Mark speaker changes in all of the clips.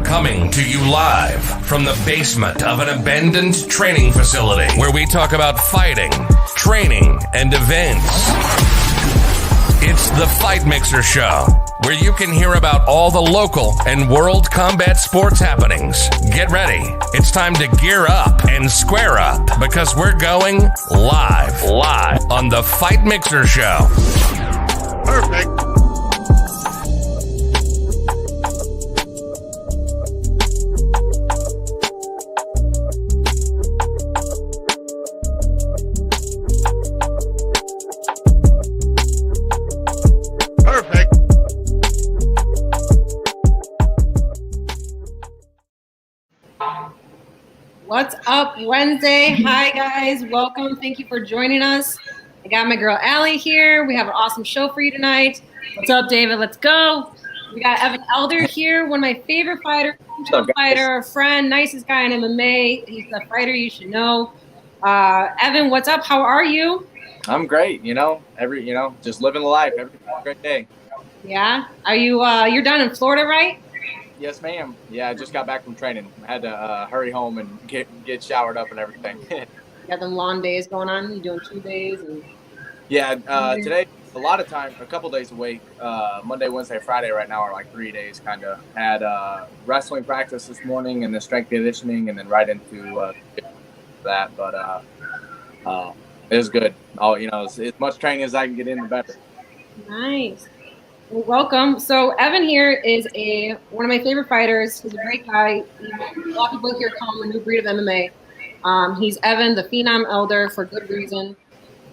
Speaker 1: Coming to you live from the basement of an abandoned training facility where we talk about fighting, training, and events. It's the Fight Mixer Show, where you can hear about all the local and world combat sports happenings. Get ready. It's time to gear up and square up because we're going live on the Fight Mixer Show.
Speaker 2: Perfect.
Speaker 3: What's up, Wednesday? Hi, guys. Welcome. Thank you for joining us. I got my girl, Allie, here. We have an awesome show for you tonight. What's up, David? Let's go. We got Phenom Elder here, one of my favorite fighters, a friend, nicest guy in MMA. He's a fighter you should know. Evan, what's up? How are you?
Speaker 4: I'm great. Just living the life. Every great day.
Speaker 3: Yeah. Are you, you're down in Florida, right?
Speaker 4: Yes, ma'am. Yeah, I just got back from training. I had to hurry home and get showered up and everything.
Speaker 3: You got them long days going on? You doing 2 days?
Speaker 4: Yeah, today, a lot of time, a couple days a week. Monday, Wednesday, Friday right now are like 3 days kind of. Had wrestling practice this morning and then strength conditioning and then right into that. But it was good. As much training as I can get in, the better.
Speaker 3: Nice. Well, welcome. So Evan here is one of my favorite fighters. He's a great guy. A lot of people here call him a new breed of MMA. He's Evan, the Phenom Elder, for good reason.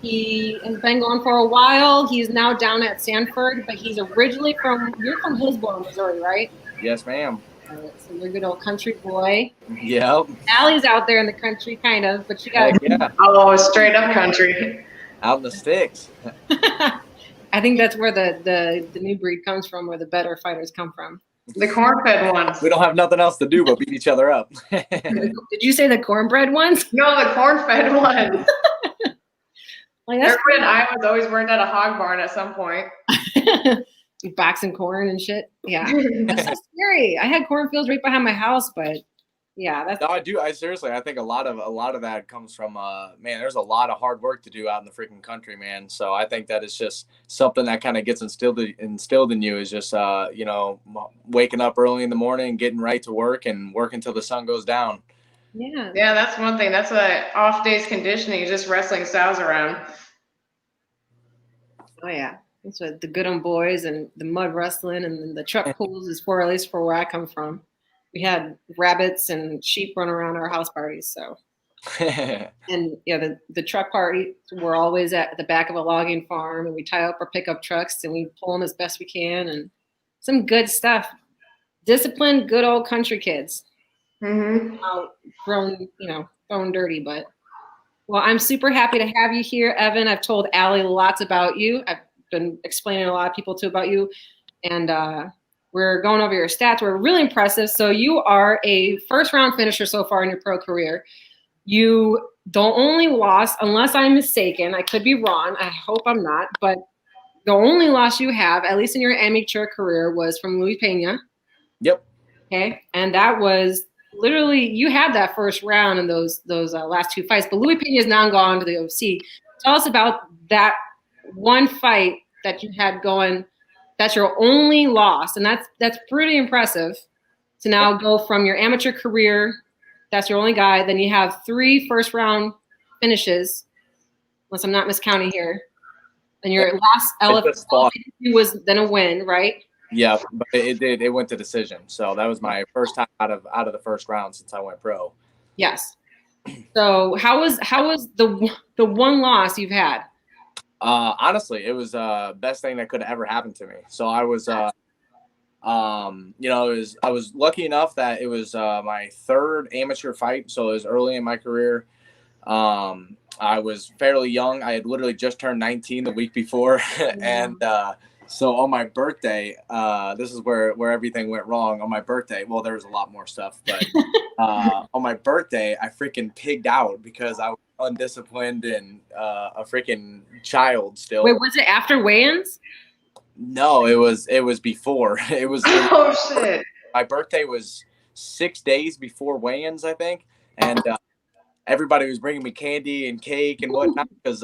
Speaker 3: He has been going for a while. He's now down at Sanford, but he's originally you're from Hillsboro, Missouri, right?
Speaker 4: Yes, ma'am.
Speaker 3: So you're a good old country boy.
Speaker 4: Yep.
Speaker 3: Allie's out there in the country, kind of, but you got
Speaker 5: straight up country.
Speaker 4: Out in the sticks.
Speaker 3: I think that's where the new breed comes from, where the better fighters come from.
Speaker 5: The corn-fed ones.
Speaker 4: We don't have nothing else to do but beat each other up.
Speaker 3: Did you say the cornbread ones?
Speaker 5: No, the corn-fed ones.
Speaker 3: Like
Speaker 5: everyone in Iowa's always worked at a hog barn at some point.
Speaker 3: Boxing corn and shit. Yeah, that's so scary. I had cornfields right behind my house, but yeah, that's.
Speaker 4: No, I do. I seriously, I think a lot of that comes from man. There's a lot of hard work to do out in the freaking country, man. So I think that it's just something that kind of gets instilled in you is just waking up early in the morning, getting right to work, and working until the sun goes down.
Speaker 3: Yeah.
Speaker 5: Yeah, that's one thing. That's a off days conditioning, just wrestling styles around.
Speaker 3: Oh yeah, that's what the good old boys and the mud wrestling and then the truck pulls is for, at least for where I come from. We had rabbits and sheep run around our house parties. So, and yeah, the truck parties were always at the back of a logging farm, and we tie up our pickup trucks and we pull them as best we can, and some good stuff. Disciplined, good old country kids.
Speaker 5: Mm-hmm.
Speaker 3: Grown dirty, but well, I'm super happy to have you here, Evan. I've told Allie lots about you. I've been explaining a lot of people about you, and we're going over your stats. We're really impressive. So you are a first-round finisher so far in your pro career. You the only loss, unless I'm mistaken, I could be wrong. I hope I'm not, but the only loss you have, at least in your amateur career, was from Luis Pena.
Speaker 4: Yep.
Speaker 3: Okay, and that was literally you had that first round in those last two fights. But Luis Pena is now gone to the OC. Tell us about that one fight that you had going. That's your only loss, and that's pretty impressive to now go from your amateur career. That's your only guy. Then you have 3 first-round finishes, unless I'm not miscounting here. And your last LFA was then a win, right?
Speaker 4: Yeah, but it did. It went to decision. So that was my first time out of the first round since I went pro.
Speaker 3: Yes. So how was the one loss you've had?
Speaker 4: Honestly, it was best thing that could have ever happened to me. So I was, I was lucky enough that it was my 3rd amateur fight. So it was early in my career. I was fairly young. I had literally just turned 19 the week before, and so on my birthday, this is where everything went wrong. On my birthday, well, there was a lot more stuff, but on my birthday, I freaking pigged out because I was undisciplined and a freaking child still.
Speaker 3: Wait, was it after weigh-ins?
Speaker 4: No, it was before.
Speaker 5: Oh shit.
Speaker 4: My birthday was 6 days before weigh-ins, I think, and everybody was bringing me candy and cake and whatnot because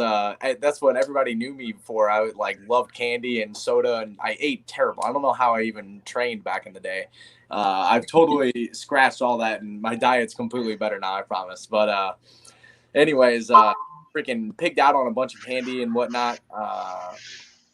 Speaker 4: that's what everybody knew me for. I would like love candy and soda, and I ate terrible. I don't know how I even trained back in the day. I've totally scratched all that, and my diet's completely better now, I promise. But anyways, freaking pigged out on a bunch of candy and whatnot.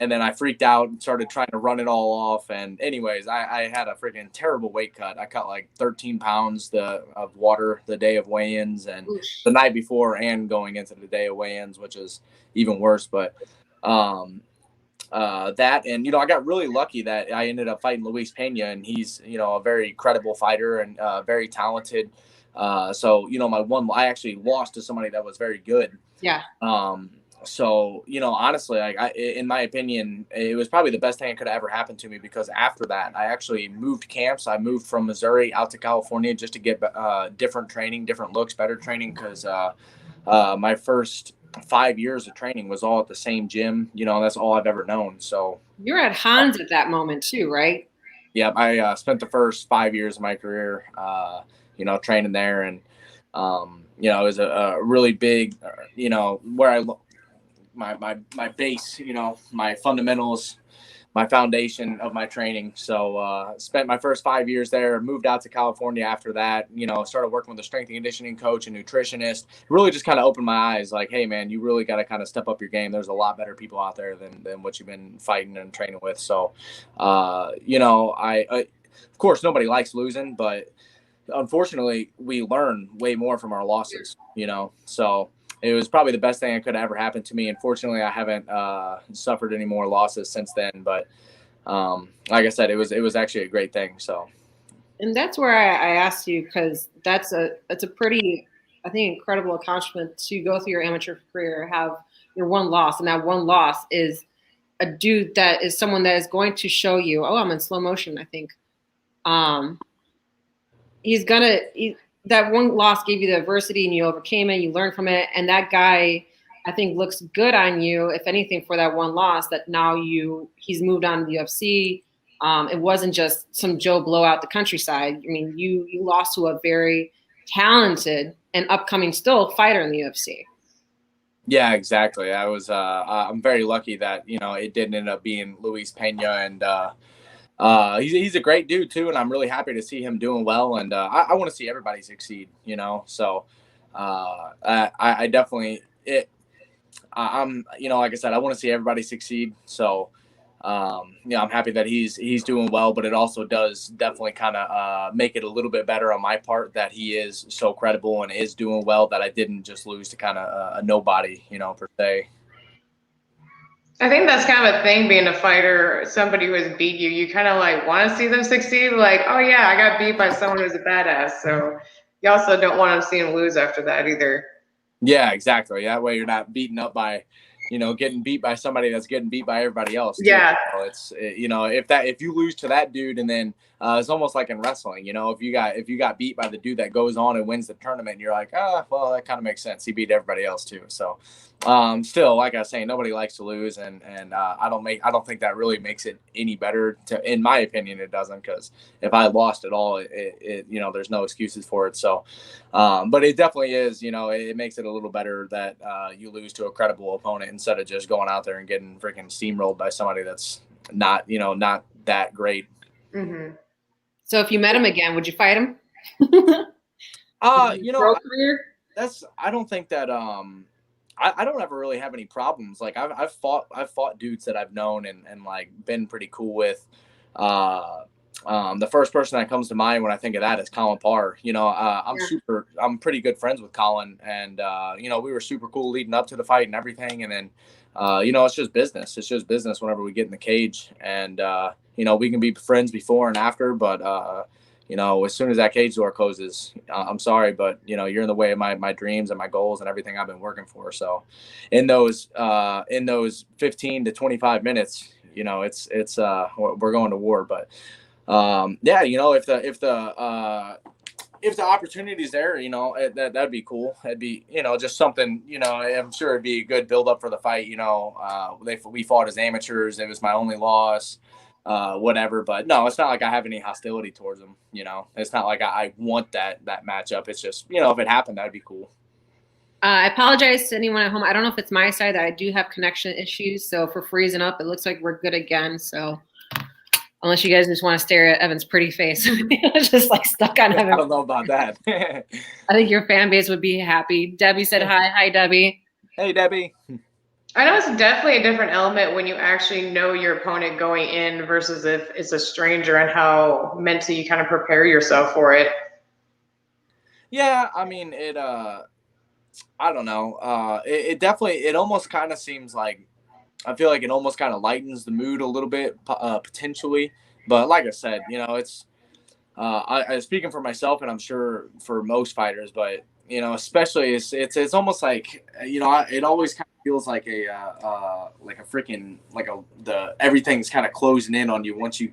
Speaker 4: And then I freaked out and started trying to run it all off. And anyways, I had a freaking terrible weight cut. I cut like 13 pounds of water the day of weigh-ins and the night before and going into the day of weigh-ins, which is even worse. But that, and, I got really lucky that I ended up fighting Luis Pena, and he's, a very credible fighter and very talented. So, I actually lost to somebody that was very good.
Speaker 3: Yeah.
Speaker 4: So, honestly, in my opinion, it was probably the best thing that could have ever happened to me, because after that, I actually moved camps. I moved from Missouri out to California just to get different training, different looks, better training, because my first 5 years of training was all at the same gym. That's all I've ever known. So
Speaker 3: You're at Hans at that moment too, right?
Speaker 4: yeah, I spent the first 5 years of my career, training there, and it was a really big, where my base, my fundamentals, my foundation of my training. So spent my first 5 years there, moved out to California after that, started working with a strength and conditioning coach and nutritionist. Really just kind of opened my eyes like, hey, man, you really got to kind of step up your game. There's a lot better people out there than what you've been fighting and training with. So, I of course, nobody likes losing, but unfortunately, we learn way more from our losses, so it was probably the best thing that could have ever happened to me. Unfortunately, I haven't suffered any more losses since then. But like I said, it was actually a great thing. So,
Speaker 3: and that's where I asked you, because it's a pretty, I think, incredible accomplishment to go through your amateur career, have your one loss, and that one loss is a dude that is someone that is going to show you. Oh, I'm in slow motion, I think. That one loss gave you the adversity and you overcame it, you learned from it. And that guy, I think, looks good on you, if anything, for that one loss, that now he's moved on to the UFC. It wasn't just some Joe blow out the countryside. I mean, you lost to a very talented and upcoming still fighter in the UFC.
Speaker 4: Yeah, exactly. I'm very lucky that, it didn't end up being Luis Pena, and he's a great dude too, and I'm really happy to see him doing well. And I want to see everybody succeed, So I definitely I'm like I said, I want to see everybody succeed. So I'm happy that he's doing well, but it also does definitely kind of make it a little bit better on my part that he is so credible and is doing well, that I didn't just lose to kind of a nobody, per se.
Speaker 5: I think that's kind of a thing, being a fighter, somebody who has beat you. You kind of like want to see them succeed. Like, oh yeah, I got beat by someone who's a badass. So you also don't want to see him lose after that either.
Speaker 4: Yeah, exactly. That way you're not beaten up by, getting beat by somebody that's getting beat by everybody else. Too.
Speaker 5: Yeah.
Speaker 4: If you lose to that dude, and then it's almost like in wrestling, if you got beat by the dude that goes on and wins the tournament, you're like, well, that kind of makes sense. He beat everybody else too. So still, like I was saying, nobody likes to lose, and I don't think that really makes it any better. In my opinion, it doesn't, because if I lost at all, it there's no excuses for it. So, but it definitely is, it makes it a little better that you lose to a credible opponent instead of just going out there and getting freaking steamrolled by somebody that's not that great.
Speaker 5: Mm-hmm.
Speaker 3: So if you met him again, would you fight him?
Speaker 4: I don't think that I don't ever really have any problems. Like I've fought dudes that I've known and like been pretty cool with. The first person that comes to mind when I think of that is Colin Parr. I'm pretty good friends with Colin, and we were super cool leading up to the fight and everything. And then it's just business. It's just business whenever we get in the cage, and we can be friends before and after, but as soon as that cage door closes, I'm sorry, but you're in the way of my dreams and my goals and everything I've been working for. So in those 15 to 25 minutes, we're going to war. But if the if the opportunity's there, that'd be cool. It'd be, just something, I'm sure it'd be a good build up for the fight. We fought as amateurs. It was my only loss, whatever. But no, it's not like I have any hostility towards them. It's not like I want that matchup. It's just, if it happened, that'd be cool.
Speaker 3: I apologize to anyone at home. I don't know if it's my side that I do have connection issues. So for freezing up, it looks like we're good again. So unless you guys just want to stare at Evan's pretty face, just like stuck on Evan.
Speaker 4: I don't know about that.
Speaker 3: I think your fan base would be happy. Debbie said hi. Hi, Debbie.
Speaker 4: Hey, Debbie.
Speaker 5: I know it's definitely a different element when you actually know your opponent going in versus if it's a stranger, and how mentally you kind of prepare yourself for it.
Speaker 4: Yeah, I mean, I don't know. It definitely, it almost kind of seems like, I feel like it almost kind of lightens the mood a little bit, potentially. But like I said, it's, I speaking for myself, and I'm sure for most fighters, but especially it's almost like, it always kind of feels like everything's kind of closing in on you once you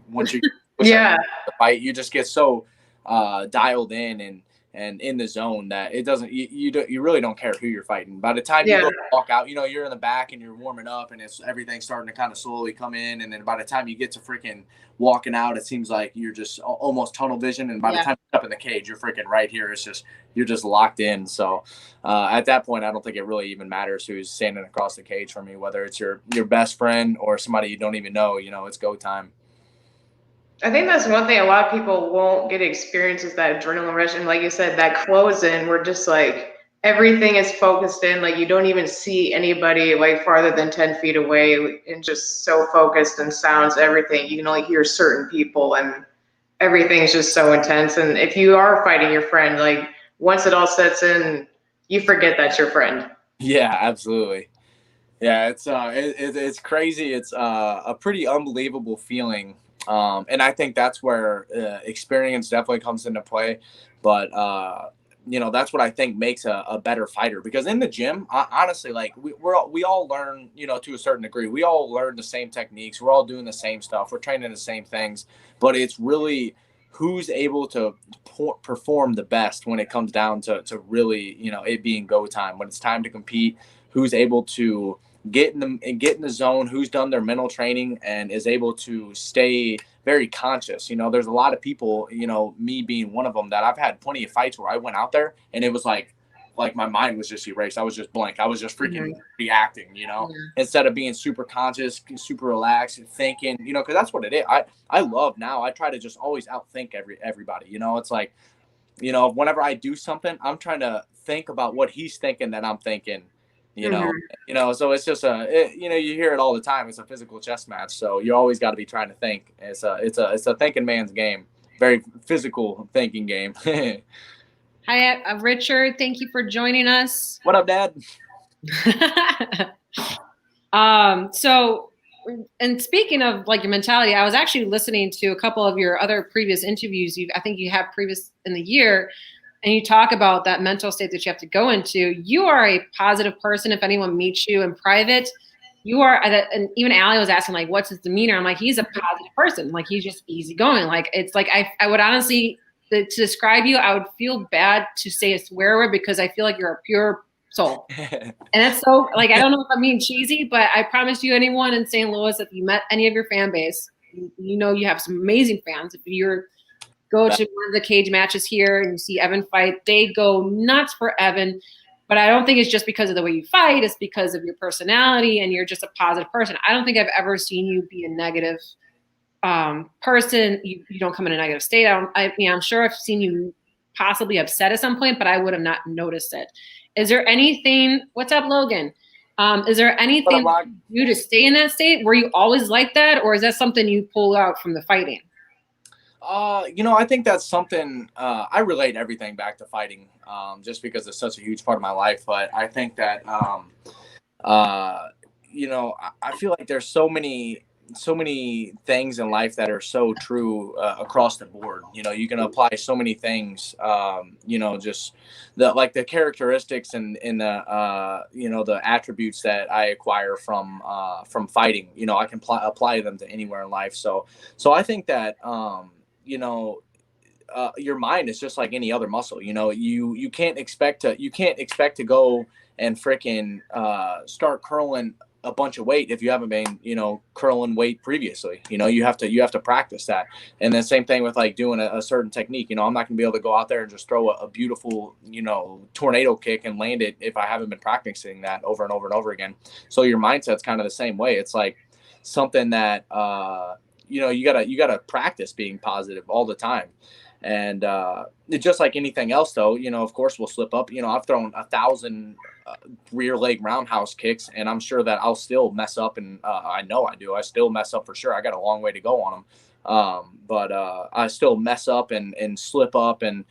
Speaker 5: Yeah.
Speaker 4: the fight. You just get so dialed in and in the zone that it doesn't, you really don't care who you're fighting. By the time you go walk out, you're in the back and you're warming up, and everything's starting to kind of slowly come in. And then by the time you get to freaking walking out, it seems like you're just almost tunnel vision. And by the time you're up in the cage, you're freaking right here. It's just, you're just locked in. So at that point, I don't think it really even matters who's standing across the cage from you, whether it's your best friend or somebody you don't even know. It's go time.
Speaker 5: I think that's one thing a lot of people won't get experience, is that adrenaline rush. And like you said, that close in, where just like everything is focused in, like you don't even see anybody like farther than 10 feet away, and just so focused, and sounds, everything. You can only hear certain people, and everything's just so intense. And if you are fighting your friend, like once it all sets in, you forget that's your friend.
Speaker 4: Yeah, absolutely. Yeah, it's crazy. It's a pretty unbelievable feeling. And I think that's where experience definitely comes into play. But, that's what I think makes a better fighter. Because in the gym, honestly, like we all learn, to a certain degree. We all learn the same techniques. We're all doing the same stuff. We're training the same things. But it's really who's able to perform the best when it comes down to really, it being go time. When it's time to compete, who's able to get in the zone, who's done their mental training and is able to stay very conscious. There's a lot of people, me being one of them, that I've had plenty of fights where I went out there and it was like my mind was just erased. I was just blank. I was just freaking reacting, instead of being super conscious, super relaxed and thinking, because that's what it is. I love now. I try to just always outthink everybody. It's like, whenever I do something, I'm trying to think about what he's thinking that I'm thinking. So it's just you hear it all the time. It's a physical chess match, so you always got to be trying to think. It's a thinking man's game, very physical thinking game.
Speaker 3: Hi, Richard. Thank you for joining us.
Speaker 4: What up, Dad?
Speaker 3: So, and speaking of like your mentality, I was actually listening to a couple of your other previous interviews. I think you have previous in the year. And you talk about that mental state that you have to go into. You are a positive person. If anyone meets you in private, you are, and even Allie was asking, like, what's his demeanor? I'm like, he's a positive person. Like, he's just easygoing. Like, it's like, I would honestly, to describe you, I would feel bad to say a swear word, because I feel like you're a pure soul. And that's so, like, I don't know if I'm being cheesy, but I promise you, anyone in St. Louis, if you met any of your fan base, you have some amazing fans. If you're go to one of the cage matches here and you see Evan fight, they go nuts for Evan. But I don't think it's just because of the way you fight. It's because of your personality, and you're just a positive person. I don't think I've ever seen you be a negative person. You don't come in a negative state. I'm sure I've seen you possibly upset at some point, but I would have not noticed it. Is there anything? What's up, Logan? Is there anything you do to stay in that state? Were you always like that, or is that something you pull out from the fighting?
Speaker 4: I think that's something I relate everything back to fighting, just because it's such a huge part of my life. But I think that, I feel like there's so many things in life that are so true across the board. You can apply so many things, just the characteristics and the, the attributes that I acquire from fighting. I can apply them to anywhere in life. So I think that, your mind is just like any other muscle. You can't expect to go and freaking start curling a bunch of weight if you haven't been, curling weight previously. You have to practice that. And then same thing with like doing a certain technique. I'm not gonna be able to go out there and just throw a beautiful, tornado kick and land it if I haven't been practicing that over and over and over again. So your mindset's kind of the same way. It's like something that you gotta practice being positive all the time. And just like anything else, though, of course we'll slip up. I've thrown 1,000 rear leg roundhouse kicks, and I'm sure that I'll still mess up. And I know I do. I still mess up for sure. I got a long way to go on them. But I still mess up and slip up and,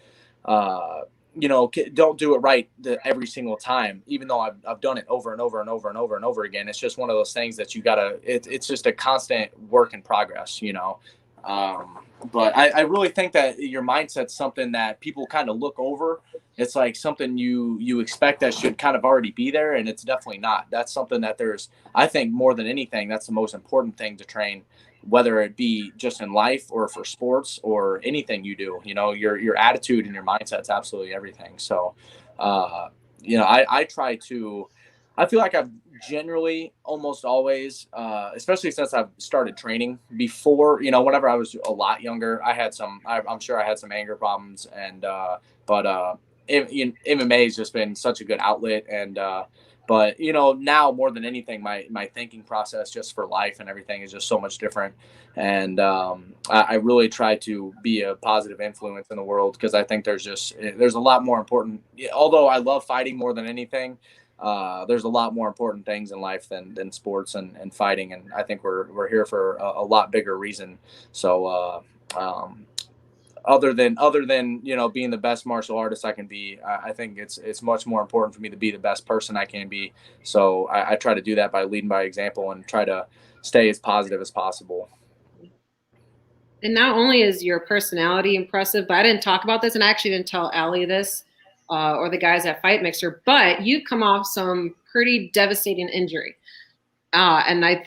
Speaker 4: don't do it right every single time, even though I've done it over and over and over and over and over again. It's just one of those things that you gotta, it's just a constant work in progress, but I really think that your mindset's something that people kind of look over. It's like something you expect that should kind of already be there, and it's definitely not. That's something that I think more than anything, that's the most important thing to train, whether it be just in life or for sports or anything you do. Your attitude and your mindset's absolutely everything. So, I try to. I feel like I've generally almost always, especially since I've started training before, whenever I was a lot younger, I'm sure I had some anger problems but MMA has just been such a good outlet. And, but now more than anything, my thinking process just for life and everything is just so much different. And, I really try to be a positive influence in the world, because I think there's a lot more important, although I love fighting more than anything. There's a lot more important things in life than sports and fighting, and I think we're here for a lot bigger reason. So other than being the best martial artist I can be, I think it's much more important for me to be the best person I can be. So I try to do that by leading by example and try to stay as positive as possible.
Speaker 3: And not only is your personality impressive, but I didn't talk about this, and I actually didn't tell Allie this. Or the guys at Fight Mixer, but you've come off some pretty devastating injury. And I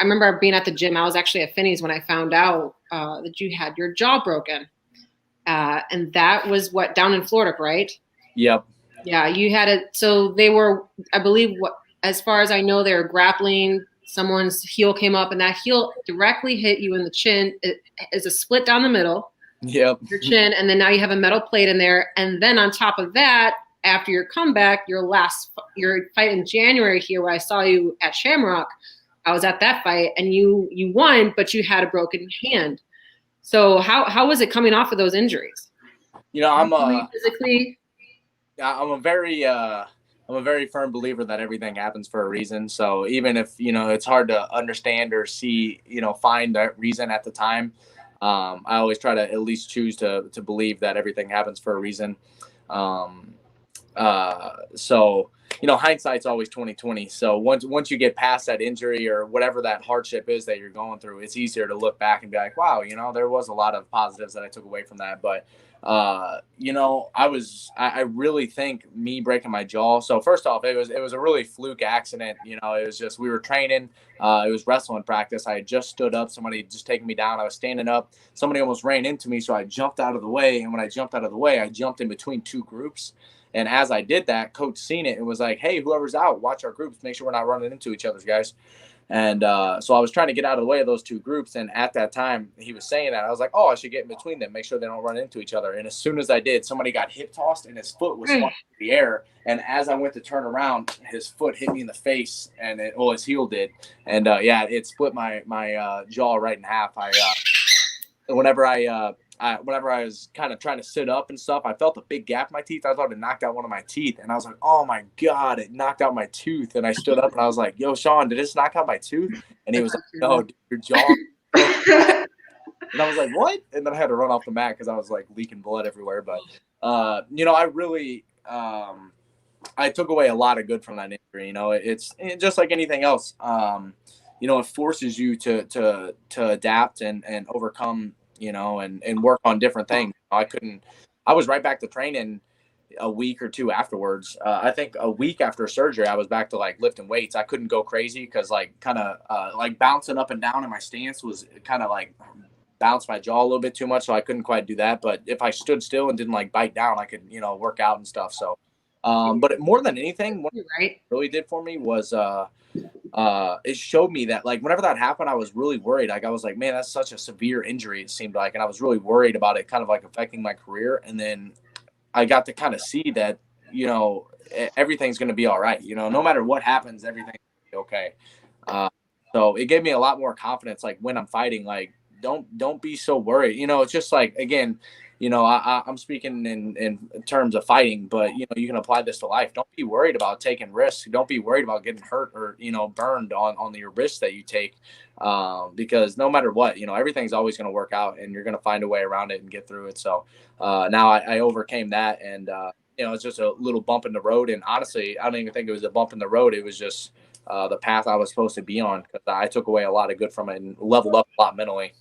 Speaker 3: remember being at the gym. I was actually at Finney's when I found out that you had your jaw broken. And that was down in Florida, right?
Speaker 4: Yep.
Speaker 3: Yeah, you had it. So they were, I believe, as far as I know, they were grappling. Someone's heel came up, and that heel directly hit you in the chin. It is a split down the middle.
Speaker 4: Yep.
Speaker 3: Your chin, and then now you have a metal plate in there. And then on top of that, after your comeback, your fight in January here, where I saw you at Shamrock, I was at that fight, and you won, but you had a broken hand. So how was it coming off of those injuries? Physically.
Speaker 4: I'm a very firm believer that everything happens for a reason. So even if it's hard to understand or see, find that reason at the time, I always try to at least choose to believe that everything happens for a reason. So, hindsight's always 20/20. So once you get past that injury or whatever that hardship is that you're going through, it's easier to look back and be like, wow, there was a lot of positives that I took away from that. But, I really think me breaking my jaw. So first off, it was a really fluke accident. It was just, we were training, it was wrestling practice. I had just stood up. Somebody had just taken me down. I was standing up. Somebody almost ran into me. So I jumped out of the way. And when I jumped out of the way, I jumped in between two groups. And as I did that, coach seen it and was like, hey, whoever's out, watch our groups. Make sure we're not running into each other, guys. And so I was trying to get out of the way of those two groups. And at that time, he was saying that. I was like, oh, I should get in between them, make sure they don't run into each other. And as soon as I did, somebody got hip tossed and his foot was flying in the air. And as I went to turn around, his foot hit me in the face, and his heel did. And it split my jaw right in half. Whenever I was kind of trying to sit up and stuff, I felt a big gap in my teeth. I thought it knocked out one of my teeth. And I was like, oh my God, it knocked out my tooth. And I stood up and I was like, yo, Sean, did this knock out my tooth? And he was like, no, dude, your jaw. And I was like, what? And then I had to run off the mat because I was like leaking blood everywhere. But, I really, I took away a lot of good from that injury. It's just like anything else. It forces you to adapt and overcome, and work on different things. I was right back to training a week or two afterwards. I think a week after surgery, I was back to like lifting weights. I couldn't go crazy because like kind of like bouncing up and down in my stance was kind of like bounce my jaw a little bit too much, so I couldn't quite do that. But if I stood still and didn't like bite down, I could, work out and stuff. So, but more than anything, what it really did for me was it showed me that like whenever that happened, I was really worried. Like I was like, man, that's such a severe injury, it seemed like, and I was really worried about it kind of like affecting my career. And then I got to kind of see that, everything's going to be all right. No matter what happens, everything's going to be okay. So it gave me a lot more confidence, like when I'm fighting, like don't be so worried. It's just like, again, I'm speaking in terms of fighting, but you can apply this to life. Don't be worried about taking risks. Don't be worried about getting hurt or burned on your risks that you take, because no matter what, everything's always going to work out, and you're going to find a way around it and get through it. So now I overcame that, and it's just a little bump in the road. And honestly, I don't even think it was a bump in the road. It was just the path I was supposed to be on, because I took away a lot of good from it and leveled up a lot mentally.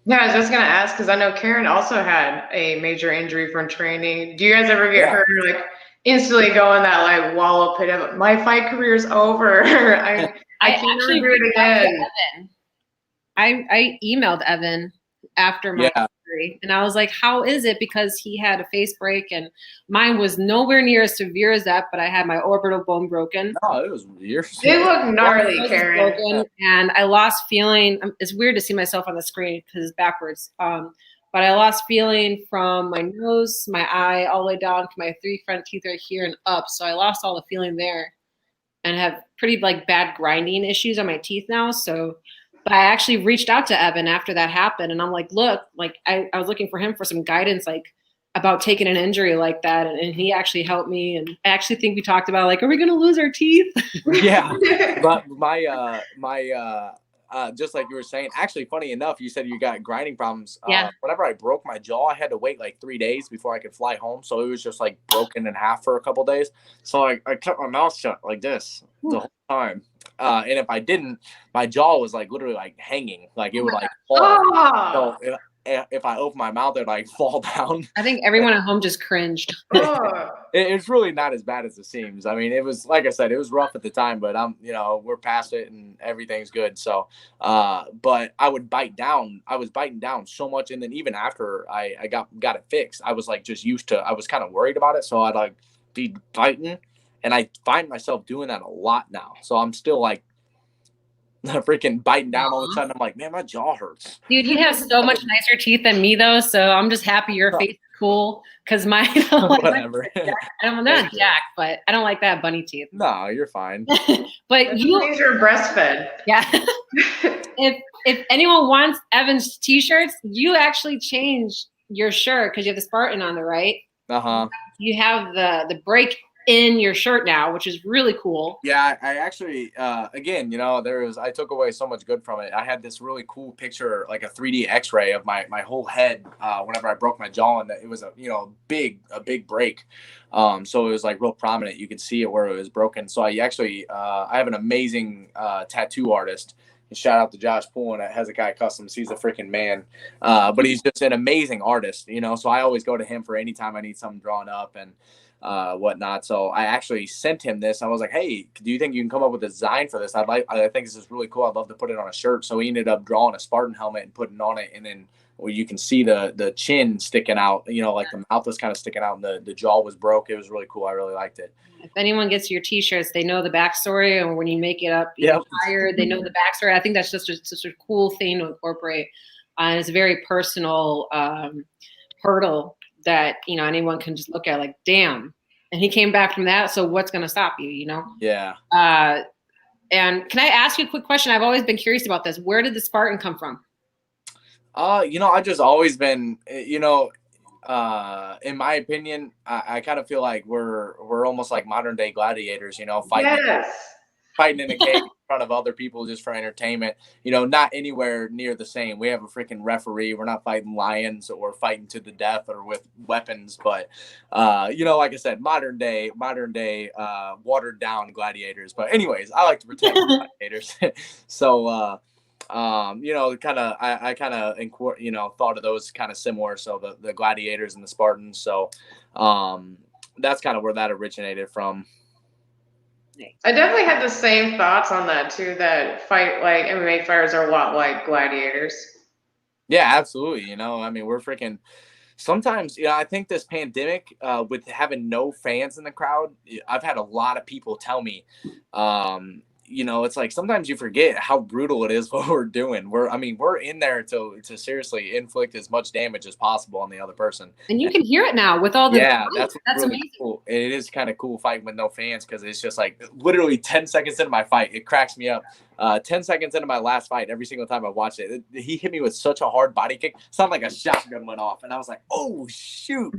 Speaker 5: Yeah, I was just gonna ask because I know Karen also had a major injury from training. Do you guys ever get hurt or like instantly go in that like wallow pit of my fight career's over? I can't
Speaker 3: actually
Speaker 5: do it again.
Speaker 3: I emailed Evan after my injury, and I was like, how is it? Because he had a face break, and mine was nowhere near as severe as that, but I had my orbital bone broken.
Speaker 4: No, it was years.
Speaker 5: They look gnarly, Karen.
Speaker 3: Broken, and I lost feeling. It's weird to see myself on the screen because it's backwards. But I lost feeling from my nose, my eye, all the way down to my 3 front teeth right here and up. So I lost all the feeling there, and have pretty like bad grinding issues on my teeth now. So, but I actually reached out to Evan after that happened, and I'm like, look, like I was looking for him for some guidance, like about taking an injury like that, and he actually helped me. And I actually think we talked about like, are we going to lose our teeth?
Speaker 4: Yeah, but my just like you were saying, actually, funny enough, you said you got grinding problems.
Speaker 3: Yeah.
Speaker 4: Whenever I broke my jaw, I had to wait like 3 days before I could fly home. So it was just like broken in half for a couple days. So I kept my mouth shut like this the whole time. And if I didn't, my jaw was like literally like hanging, like it would like fall.
Speaker 5: Oh.
Speaker 4: So if I open my mouth, it'd like fall down.
Speaker 3: I think everyone at home just cringed.
Speaker 4: It's really not as bad as it seems. I mean, it was, like I said, it was rough at the time, but we're past it and everything's good. So, but I would bite down. I was biting down so much. And then even after I got it fixed, I was like just used to, I was kind of worried about it. So I'd like be biting, and I find myself doing that a lot now. So I'm still like freaking biting down all the time. I'm like, man, my jaw hurts.
Speaker 3: Dude, you have so much nicer teeth than me, though. So I'm just happy your face is cool, because mine,
Speaker 4: Whatever.
Speaker 3: I'm not Jack, but I don't like that bunny teeth.
Speaker 4: No, you're fine.
Speaker 5: These
Speaker 3: But
Speaker 5: are breastfed.
Speaker 3: Yeah. If anyone wants Evan's t-shirts, you actually change your shirt because you have the Spartan on there, right? You have the break in your shirt now, which is really cool.
Speaker 4: Yeah, I actually, again, I took away so much good from it. I had this really cool picture, like a 3D X-ray of my whole head whenever I broke my jaw, and it was a big break. So it was like real prominent. You could see it where it was broken. So I actually, I have an amazing tattoo artist. Shout out to Josh Poole at Hezekiah Customs. He's a freaking man. But he's just an amazing artist, So I always go to him for any time I need something drawn up and whatnot. So I actually sent him this. I was like, hey, do you think you can come up with a design for this? I think this is really cool. I'd love to put it on a shirt. So he ended up drawing a Spartan helmet and putting on it. And then you can see the chin sticking out, like the mouth was kind of sticking out and the jaw was broke. It was really cool. I really liked it.
Speaker 3: If anyone gets your t-shirts, they know the backstory, and when you make it up, hired, they know the backstory. I think that's just such a cool thing to incorporate. And it's a very personal hurdle that, anyone can just look at like, damn. And he came back from that. So what's going to stop you,
Speaker 4: Yeah.
Speaker 3: And can I ask you a quick question? I've always been curious about this. Where did the Spartan come from?
Speaker 4: I've just always been, in my opinion, I kind of feel like we're almost like modern day gladiators, fighting in a cage in front of other people just for entertainment, not anywhere near the same. We have a freaking referee. We're not fighting lions or fighting to the death or with weapons, but, like I said, modern day, watered down gladiators. But anyways, I like to pretend gladiators. So, I kind of, thought of those kind of similar. So the gladiators and the Spartans. So, that's kind of where that originated from.
Speaker 5: I definitely had the same thoughts on that too, that MMA fighters are a lot like gladiators.
Speaker 4: Yeah, absolutely. You know, I mean, we're freaking sometimes, I think this pandemic, with having no fans in the crowd, I've had a lot of people tell me, it's like sometimes you forget how brutal it is what we're doing. We're in there to seriously inflict as much damage as possible on the other person.
Speaker 3: And you can hear it now with all the
Speaker 4: that's really
Speaker 3: amazing.
Speaker 4: cool. It is kind of cool fighting with no fans because it's just like literally 10 seconds into my fight, it cracks me up. 10 seconds into my last fight, every single time I watched it, he hit me with such a hard body kick. Sounded like a shotgun went off, and I was like, "Oh shoot!"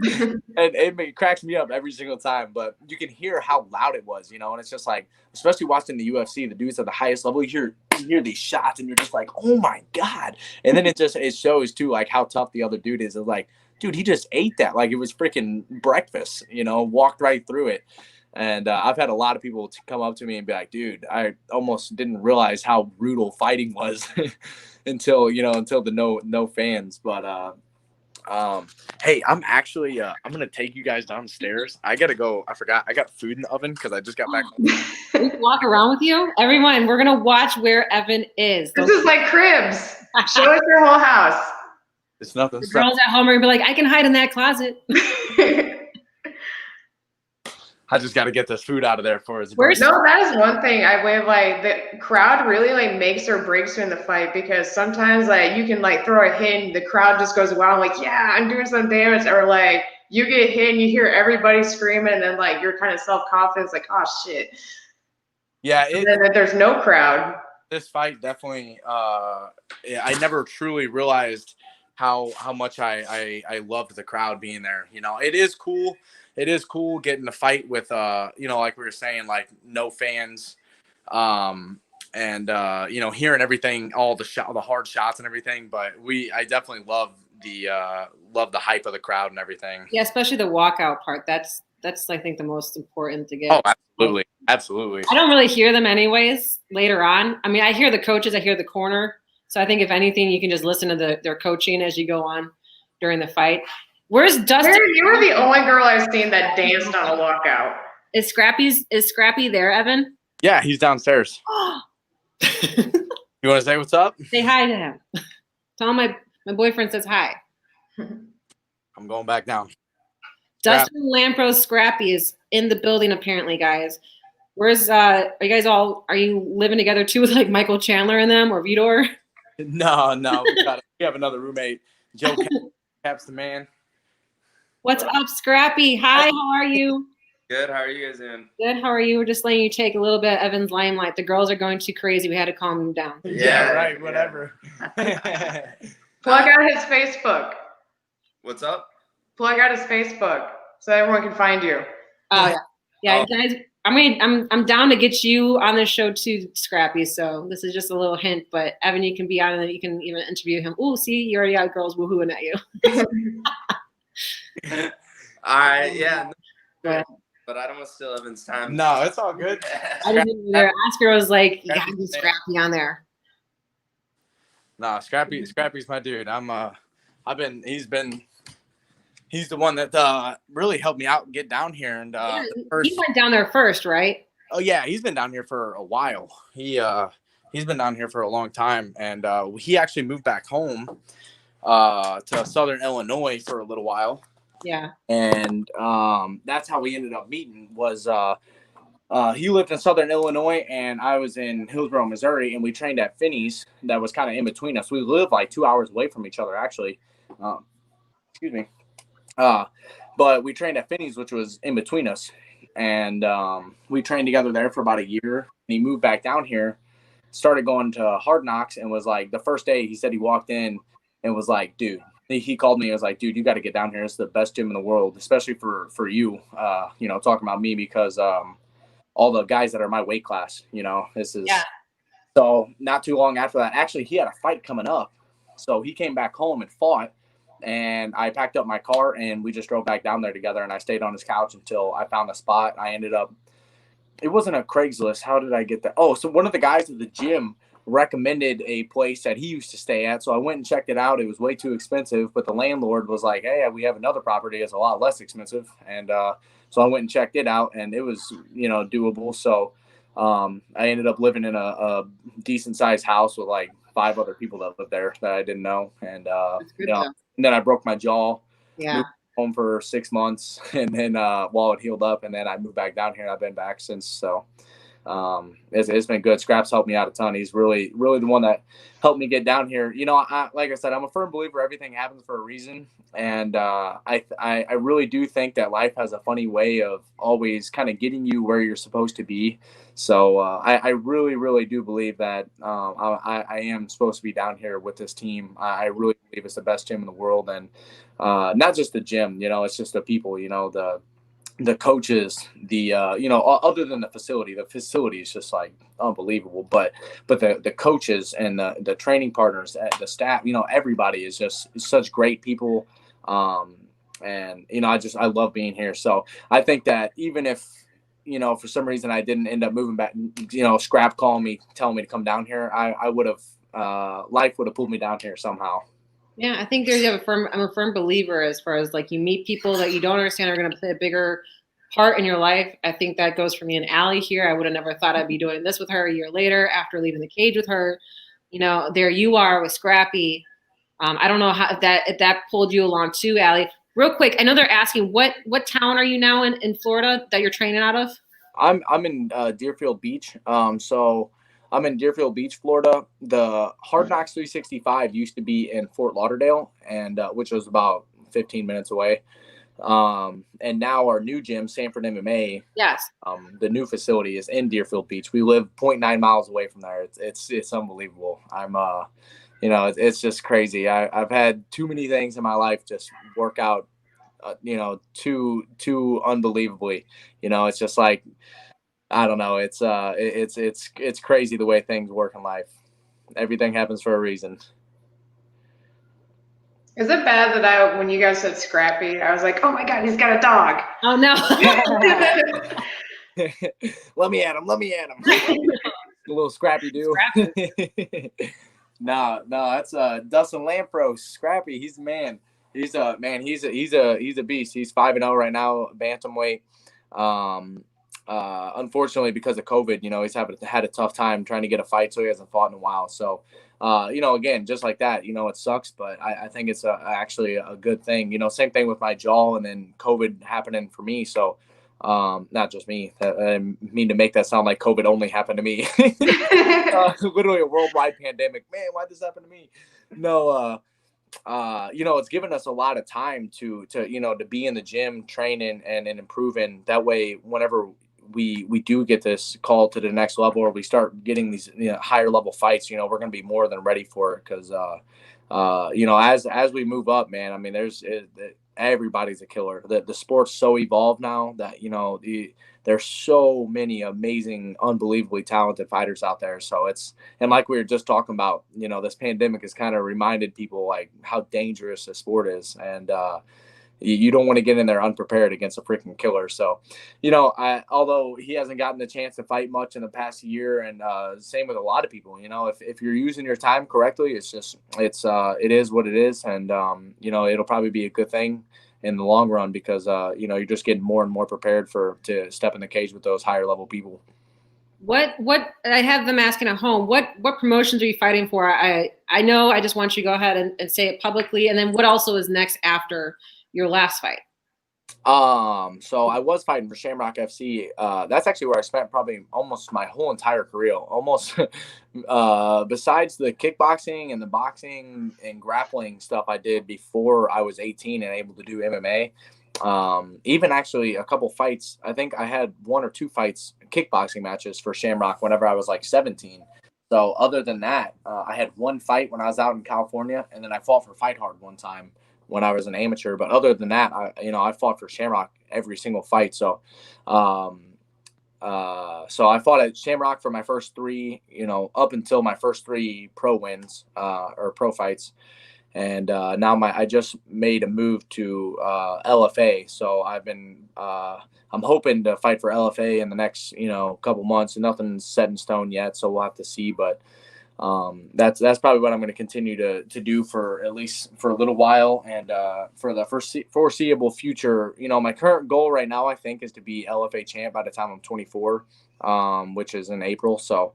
Speaker 4: And it cracks me up every single time. But you can hear how loud it was, and it's just like, especially watching the UFC, the dudes at the highest level, you hear these shots, and you're just like, "Oh my god!" And then it shows too, like how tough the other dude is. It's like, dude, he just ate that like it was freaking breakfast, walked right through it. And I've had a lot of people come up to me and be like, dude, I almost didn't realize how brutal fighting was until the no fans. But hey, I'm actually I'm going to take you guys downstairs. I got to go. I forgot. I got food in the oven because I just got back.
Speaker 3: We can walk around with you. Everyone, we're going to watch where Evan is.
Speaker 5: This is like Cribs. Show us your whole house.
Speaker 4: It's nothing.
Speaker 3: The girls at home are going to be like, I can hide in that closet.
Speaker 4: I just got to get this food out of there for his.
Speaker 5: No, that is one thing. The crowd really like makes or breaks you in the fight, because sometimes like you can like throw a hit and the crowd just goes wild, like, yeah, I'm doing some damage, or like you get hit and you hear everybody screaming and then like you're kind of self-confident, like, oh shit.
Speaker 4: Yeah.
Speaker 5: And then there's no crowd.
Speaker 4: This fight definitely, I never truly realized how much I loved the crowd being there. It is cool. It is cool getting to fight with, like we were saying, like no fans, and hearing everything, all the hard shots and everything. But I definitely love the hype of the crowd and everything.
Speaker 3: Yeah, especially the walkout part. That's I think the most important to get.
Speaker 4: Oh, absolutely.
Speaker 3: I don't really hear them anyways later on. I mean, I hear the coaches, I hear the corner. So I think if anything, you can just listen to their coaching as you go on during the fight. Where's Dustin?
Speaker 5: You were the only girl I've seen that danced on a walkout.
Speaker 3: Is Scrappy there, Evan?
Speaker 4: Yeah, he's downstairs. You want to say what's up?
Speaker 3: Say hi to him. Tell him my boyfriend says hi.
Speaker 4: I'm going back down.
Speaker 3: Dustin Lampros Scrappy is in the building apparently, guys. Where's are you living together too with like Michael Chandler and them, or Vitor?
Speaker 4: No, we have another roommate, Joe Cap's the man.
Speaker 3: What's up, Scrappy? Hi, how are you?
Speaker 6: Good. How are you guys doing?
Speaker 3: Good. How are you? We're just letting you take a little bit of Evan's limelight. The girls are going too crazy. We had to calm them down.
Speaker 4: Yeah, right. Whatever.
Speaker 5: Plug out his Facebook.
Speaker 6: What's up?
Speaker 5: Plug out his Facebook so everyone can find you.
Speaker 3: Oh yeah, guys. I'm down to get you on this show too, Scrappy. So this is just a little hint, but Evan, you can be on, and then you can even interview him. Oh, see, you already got girls woohooing at you.
Speaker 6: Yeah. But I don't want to steal Evan's time.
Speaker 4: No, it's all good.
Speaker 3: I didn't either. Oscar was like, you gotta be Scrappy on there.
Speaker 4: No, Scrappy's my dude. He's the one that really helped me out and get down here. And
Speaker 3: he went down there first, right?
Speaker 4: Oh yeah, he's been down here for a while. He's been down here for a long time, and he actually moved back home to Southern Illinois for a little while.
Speaker 3: Yeah.
Speaker 4: And that's how we ended up meeting. Was he lived in Southern Illinois and I was in Hillsborough, Missouri, and we trained at Finney's. That was kind of in between us. We live like 2 hours away from each other, actually. Excuse me. But we trained at Finney's, which was in between us, and we trained together there for about a year. And he moved back down here, started going to Hard Knocks, and was like, the first day he said he walked in and was like, dude. He called me and was like, dude, you got to get down here. It's the best gym in the world, especially for you, talking about me, because all the guys that are my weight class, this is. Yeah. So not too long after that, actually, he had a fight coming up. So he came back home and fought, and I packed up my car and we just drove back down there together, and I stayed on his couch until I found a spot. I ended up, it wasn't a Craigslist. How did I get that? Oh, so one of the guys at the gym recommended a place that he used to stay at, so I went and checked it out. It was way too expensive, but the landlord was like, hey, we have another property that's a lot less expensive, and so I went and checked it out, and it was doable. So I ended up living in a decent sized house with like 5 other people that lived there that I didn't know. And,
Speaker 3: good,
Speaker 4: and then I broke my jaw.
Speaker 3: Yeah.
Speaker 4: Moved home for 6 months, and then while it healed up, and then I moved back down here, and I've been back since. So it's been good. Scraps helped me out a ton. He's really the one that helped me get down here. Like I said, I'm a firm believer everything happens for a reason, and I really do think that life has a funny way of always kind of getting you where you're supposed to be. So I really do believe that I am supposed to be down here with this team. I really believe it's the best gym in the world, and not just the gym. It's just the people. The coaches, other than the facility is just like unbelievable. But the coaches and the training partners, the staff, everybody is just such great people. And I love being here. So I think that even if for some reason I didn't end up moving back, Scrap calling me, telling me to come down here, I would have life would have pulled me down here somehow.
Speaker 3: Yeah, I think I'm a firm believer as far as like you meet people that you don't understand are going to play a bigger part in your life. I think that goes for me and Allie here. I would have never thought I'd be doing this with her a year later after leaving the cage with her. There you are with Scrappy. I don't know if that pulled you along too, Allie. Real quick, I know they're asking what town are you now in Florida that you're training out of?
Speaker 4: I'm in Deerfield Beach. So I'm in Deerfield Beach, Florida. The Hard Knocks 365 used to be in Fort Lauderdale, and which was about 15 minutes away. And now our new gym, Sanford MMA.
Speaker 3: Yes.
Speaker 4: The new facility is in Deerfield Beach. We live 0.9 miles away from there. It's unbelievable. I'm it's just crazy. I've had too many things in my life just work out, too unbelievably. It's just like, I don't know. It's crazy the way things work in life. Everything happens for a reason.
Speaker 5: Is it bad that when you guys said Scrappy, I was like, oh my God, he's got a dog.
Speaker 3: Oh no.
Speaker 4: Let me at him. A little Scrappy dude. No, that's Dustin Lampros. Scrappy, he's a man. He's a beast. He's 5-0 right now, bantamweight. Unfortunately, because of COVID, he's had a tough time trying to get a fight, so he hasn't fought in a while. So, again, just like that, it sucks, but I think it's actually a good thing. Same thing with my jaw, and then COVID happening for me. So, not just me. I mean to make that sound like COVID only happened to me. Literally a worldwide pandemic. Man, why'd this happen to me? No. It's given us a lot of time to be in the gym, training and improving. That way, whenever we do get this call to the next level, or we start getting these higher level fights, we're going to be more than ready for it. Because as we move up, man, I mean, everybody's a killer. The sport's so evolved now that there's so many amazing, unbelievably talented fighters out there. So and like we were just talking about, this pandemic has kind of reminded people like how dangerous the sport is, and you don't want to get in there unprepared against a freaking killer. So, although he hasn't gotten the chance to fight much in the past year, and same with a lot of people, if you're using your time correctly, it is what it is. And, it'll probably be a good thing in the long run because, you're just getting more and more prepared to step in the cage with those higher level people.
Speaker 3: What I have them asking at home, what promotions are you fighting for? I know, I just want you to go ahead and say it publicly. And then what also is next after your last fight?
Speaker 4: So I was fighting for Shamrock FC. That's actually where I spent probably almost my whole entire career. Almost, besides the kickboxing and the boxing and grappling stuff I did before I was 18 and able to do MMA. Even actually a couple fights. I think I had 1 or 2 fights, kickboxing matches for Shamrock whenever I was like 17. So other than that, I had 1 fight when I was out in California, and then I fought for Fight Hard one time when I was an amateur. But other than that, I fought for Shamrock every single fight. So, so I fought at Shamrock for my first 3, up until my first 3 pro wins, or pro fights. And now I just made a move to LFA. So I've been, I'm hoping to fight for LFA in the next, couple months. And nothing's set in stone yet, so we'll have to see. But that's probably what I'm going to continue to do for at least for a little while, and for the foreseeable future. My current goal right now, I think, is to be LFA champ by the time I'm 24, which is in April. So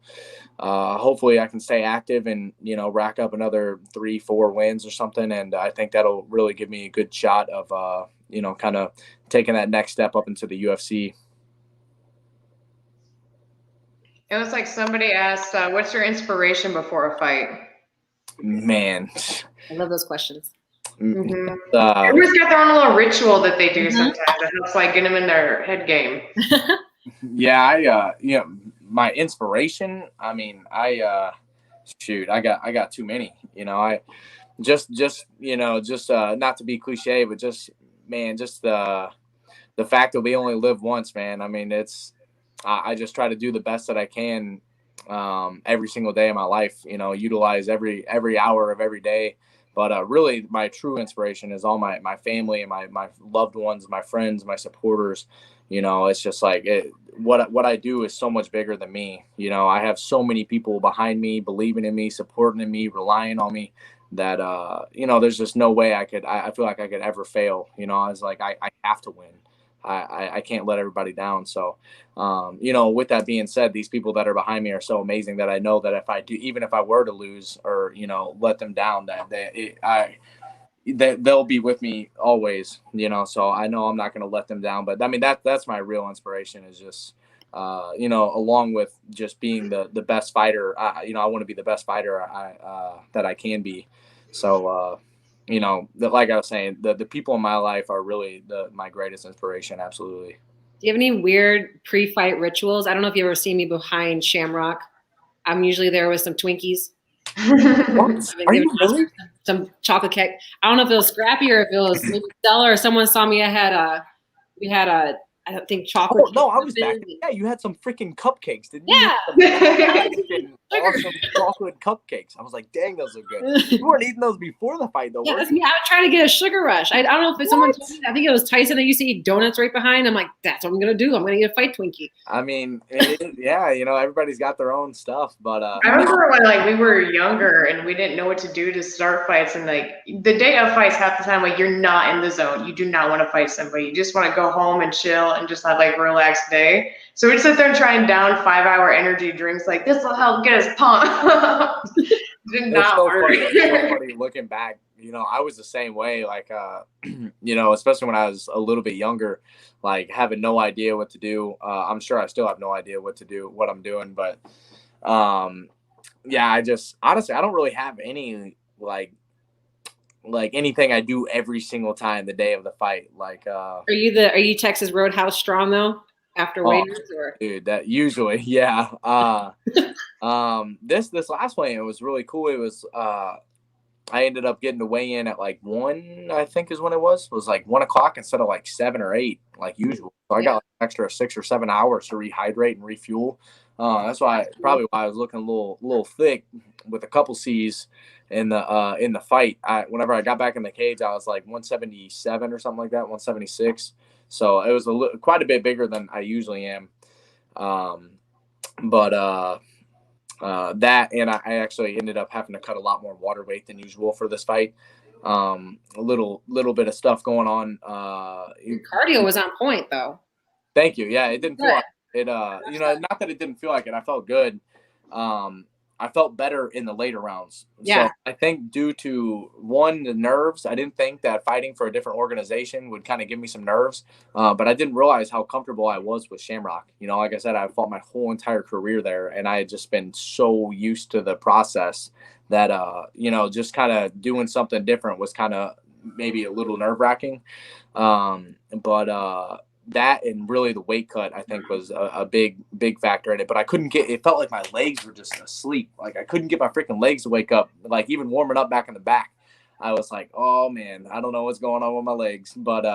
Speaker 4: hopefully I can stay active and rack up another 3-4 wins or something, and I think that'll really give me a good shot of kind of taking that next step up into the UFC.
Speaker 5: It was like somebody asked, what's your inspiration before a fight?
Speaker 4: Man,
Speaker 3: I love those questions.
Speaker 5: Mm-hmm. Everyone's got their own little ritual that they do sometimes that helps like get them in their head game.
Speaker 4: Yeah, my inspiration. I mean, I got too many. I just not to be cliche, but just the fact that we only live once, man. I mean, I just try to do the best that I can every single day of my life. Utilize every hour of every day. But really, my true inspiration is all my family and my loved ones, my friends, my supporters. It's just like what I do is so much bigger than me. I have so many people behind me, believing in me, supporting in me, relying on me, that there's just no way I feel like I could ever fail. I was like, I have to win. I can't let everybody down. So, with that being said, these people that are behind me are so amazing that I know that even if I were to lose or, let them down, that they'll be with me always, so I know I'm not going to let them down. But I mean, that's my real inspiration, is just, along with just being the best fighter, I want to be the best fighter that I can be. So, like I was saying, the people in my life are really my greatest inspiration. Absolutely.
Speaker 3: Do you have any weird pre-fight rituals? I don't know if you ever seen me behind Shamrock. I'm usually there with some Twinkies.
Speaker 4: What? Are you really?
Speaker 3: Some chocolate cake. I don't know if it was Scrappy or if it was maybe Stella or someone saw me. We had a I don't think chocolate.
Speaker 4: Oh, no, I was back. Yeah, you had some freaking cupcakes, didn't you?
Speaker 3: Yeah.
Speaker 4: Awesome chocolate cupcakes. I was like, dang, those are good. You weren't eating those before the fight, though.
Speaker 3: Yeah, that's me. I was trying to get a sugar rush. I don't know if it's someone told me. I think it was Tyson that used to eat donuts right behind. I'm like, that's what I'm gonna do. I'm gonna eat a fight Twinkie.
Speaker 4: I mean, yeah, everybody's got their own stuff, but
Speaker 5: I remember when we were younger and we didn't know what to do to start fights, and the day of fights, half the time you're not in the zone. You do not want to fight somebody. You just want to go home and chill and just have a relaxed day. So we'd sit there and try and down 5-hour energy drinks. This will help get us pumped. Did not work.
Speaker 4: It's so funny looking back. I was the same way. Especially when I was a little bit younger, having no idea what to do. I'm sure I still have no idea what I'm doing. But yeah, I just honestly, I don't really have any anything I do every single time the day of the fight. Are
Speaker 3: you Texas Roadhouse strong though? After waiters, or
Speaker 4: dude, that usually, yeah. This last one, it was really cool. It was I ended up getting to weigh in at 1, I think is when it was. It was 1 o'clock instead of 7 or 8 like usual. So I got an extra 6 or 7 hours to rehydrate and refuel. That's probably why I was looking a little thick with a couple C's in the fight. Whenever I got back in the cage, I was 177 or something like that, 176. So it was quite a bit bigger than I usually am. But that, and I actually ended up having to cut a lot more water weight than usual for this fight. A little bit of stuff going on.
Speaker 3: Your cardio was on point though.
Speaker 4: Thank you. Yeah, it didn't feel like it. Not that it didn't feel like it. I felt good. I felt better in the later rounds.
Speaker 3: Yeah.
Speaker 4: So I think due to the nerves, I didn't think that fighting for a different organization would kind of give me some nerves. But I didn't realize how comfortable I was with Shamrock. Like I said, I fought my whole entire career there, and I had just been so used to the process that, just kind of doing something different was kind of maybe a little nerve wracking. But that and really the weight cut, I think, was a big factor in it. But it felt like my legs were just asleep. I couldn't get my freaking legs to wake up. Even warming up back in the back, I was like, oh man, I don't know what's going on with my legs. But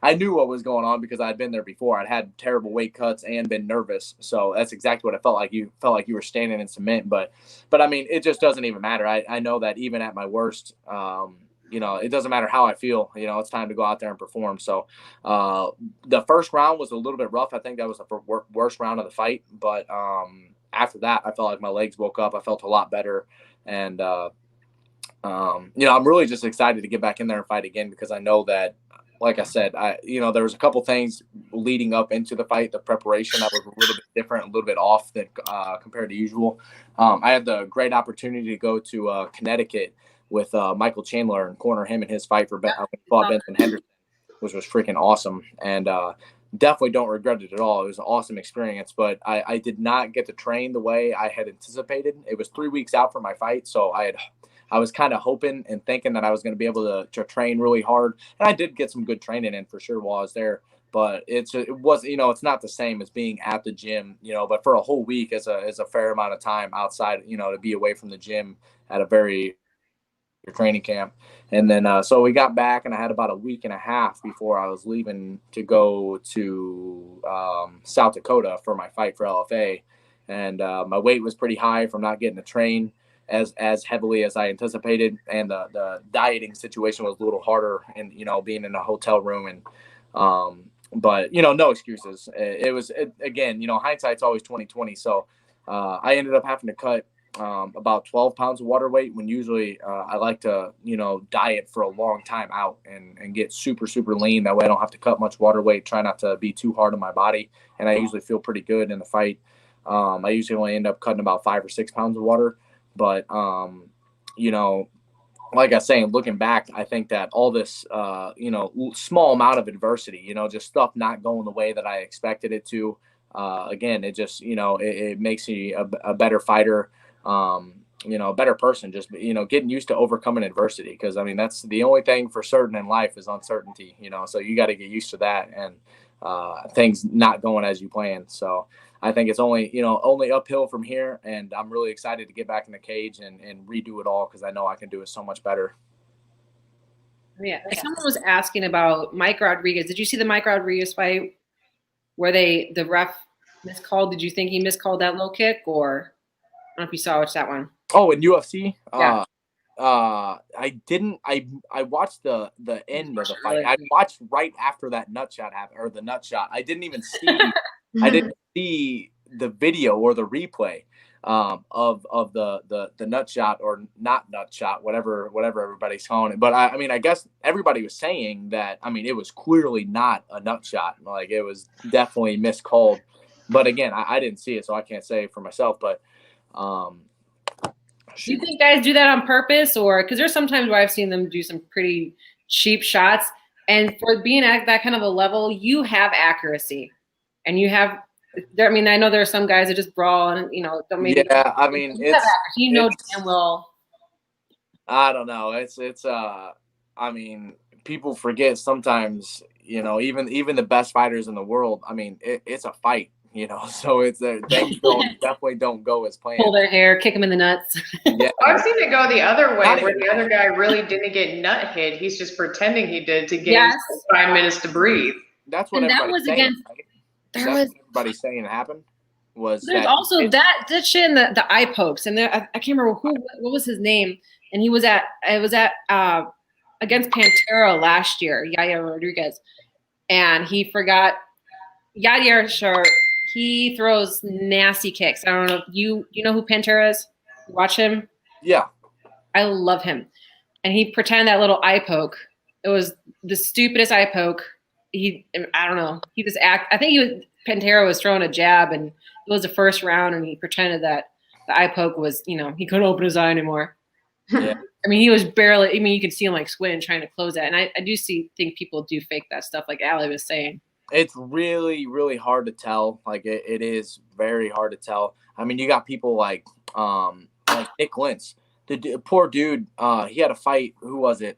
Speaker 4: I knew what was going on because I'd been there before. I'd had terrible weight cuts and been nervous. So that's exactly what it felt like. You felt like you were standing in cement. But I mean, it just doesn't even matter. I know that even at my worst, it doesn't matter how I feel, it's time to go out there and perform. So the first round was a little bit rough. I think that was the worst round of the fight. But after that, I felt like my legs woke up. I felt a lot better. And, I'm really just excited to get back in there and fight again, because I know that, like I said, there was a couple things leading up into the fight, the preparation that was a little bit different, a little bit off than compared to usual. I had the great opportunity to go to Connecticut with Michael Chandler and corner him in his fight for Benson Henderson, which was freaking awesome. And definitely don't regret it at all. It was an awesome experience, but I did not get to train the way I had anticipated. It was 3 weeks out from my fight, so I was kind of hoping and thinking that I was going to be able to train really hard. And I did get some good training in for sure while I was there, but it was, it's not the same as being at the gym, but for a whole week is a fair amount of time outside, to be away from the gym at a very training camp. And then, so we got back, and I had about a week and a half before I was leaving to go to South Dakota for my fight for LFA. And my weight was pretty high from not getting to train as heavily as I anticipated, and the dieting situation was a little harder, and being in a hotel room, and but no excuses. Again, hindsight's always 20/20. So I ended up having to cut about 12 pounds of water weight, when usually I like to diet for a long time out and get super lean. That way I don't have to cut much water weight, try not to be too hard on my body, and I usually feel pretty good in the fight. I usually only end up cutting about 5 or 6 pounds of water. But, like I was saying, looking back, I think that all this, small amount of adversity, just stuff not going the way that I expected it to, again, it just, it makes me a better fighter, a better person, just, getting used to overcoming adversity. Because, I mean, that's the only thing for certain in life is uncertainty, so you got to get used to that, and things not going as you plan. So I think it's only uphill from here, and I'm really excited to get back in the cage and redo it all, because I know I can do it so much better.
Speaker 3: Yeah. Someone was asking about Mike Rodriguez. Did you see the Mike Rodriguez fight where the ref miscalled? Did you think he miscalled that low kick, or I don't know if you saw that one?
Speaker 4: Oh, in UFC?
Speaker 3: Yeah.
Speaker 4: I didn't. I watched the end of the fight. I watched right after that nut shot happened, or the nut shot. I didn't even see. I didn't see the video or the replay of the nut shot, or not nut shot, whatever everybody's calling it. But I mean, I guess everybody was saying that. I mean, it was clearly not a nut shot. Like, it was definitely miscalled. But again, I didn't see it, so I can't say for myself. But
Speaker 3: do you think guys do that on purpose, or because there's sometimes where I've seen them do some pretty cheap shots, and for being at that kind of a level, you have accuracy, and you have. I mean, I know there are some guys that just brawl and don't maybe.
Speaker 4: Yeah, I mean,
Speaker 3: damn well.
Speaker 4: I don't know. It's I mean, people forget sometimes. Even the best fighters in the world. I mean, it's a fight. So it's things definitely don't go as planned.
Speaker 3: Pull their hair, kick them in the nuts.
Speaker 4: Yeah,
Speaker 5: I've seen it go the other way, where the other guy really didn't get nut hit. He's just pretending he did to get 5 minutes to breathe.
Speaker 4: That's what everybody's saying. Everybody's saying happened.
Speaker 3: There's also that shit in the eye pokes, and I can't remember what was his name, and it was at against Pantera last year, Yaya Rodriguez, and he forgot. Yadier, sure, he throws nasty kicks. I don't know if you know who Pantera is. Watch him.
Speaker 4: Yeah,
Speaker 3: I love him, and he pretended that little eye poke. It was the stupidest eye poke. I don't know. He just I think Pantera was throwing a jab, and it was the first round, and he pretended that the eye poke was, he couldn't open his eye anymore.
Speaker 4: Yeah.
Speaker 3: I mean, he was barely. I mean, you could see him like squinting, trying to close that. And I do think people do fake that stuff, like Allie was saying.
Speaker 4: It's really, really hard to tell. Like it is very hard to tell. I mean, you got people like Nick Lentz, the poor dude. He had a fight. Who was it?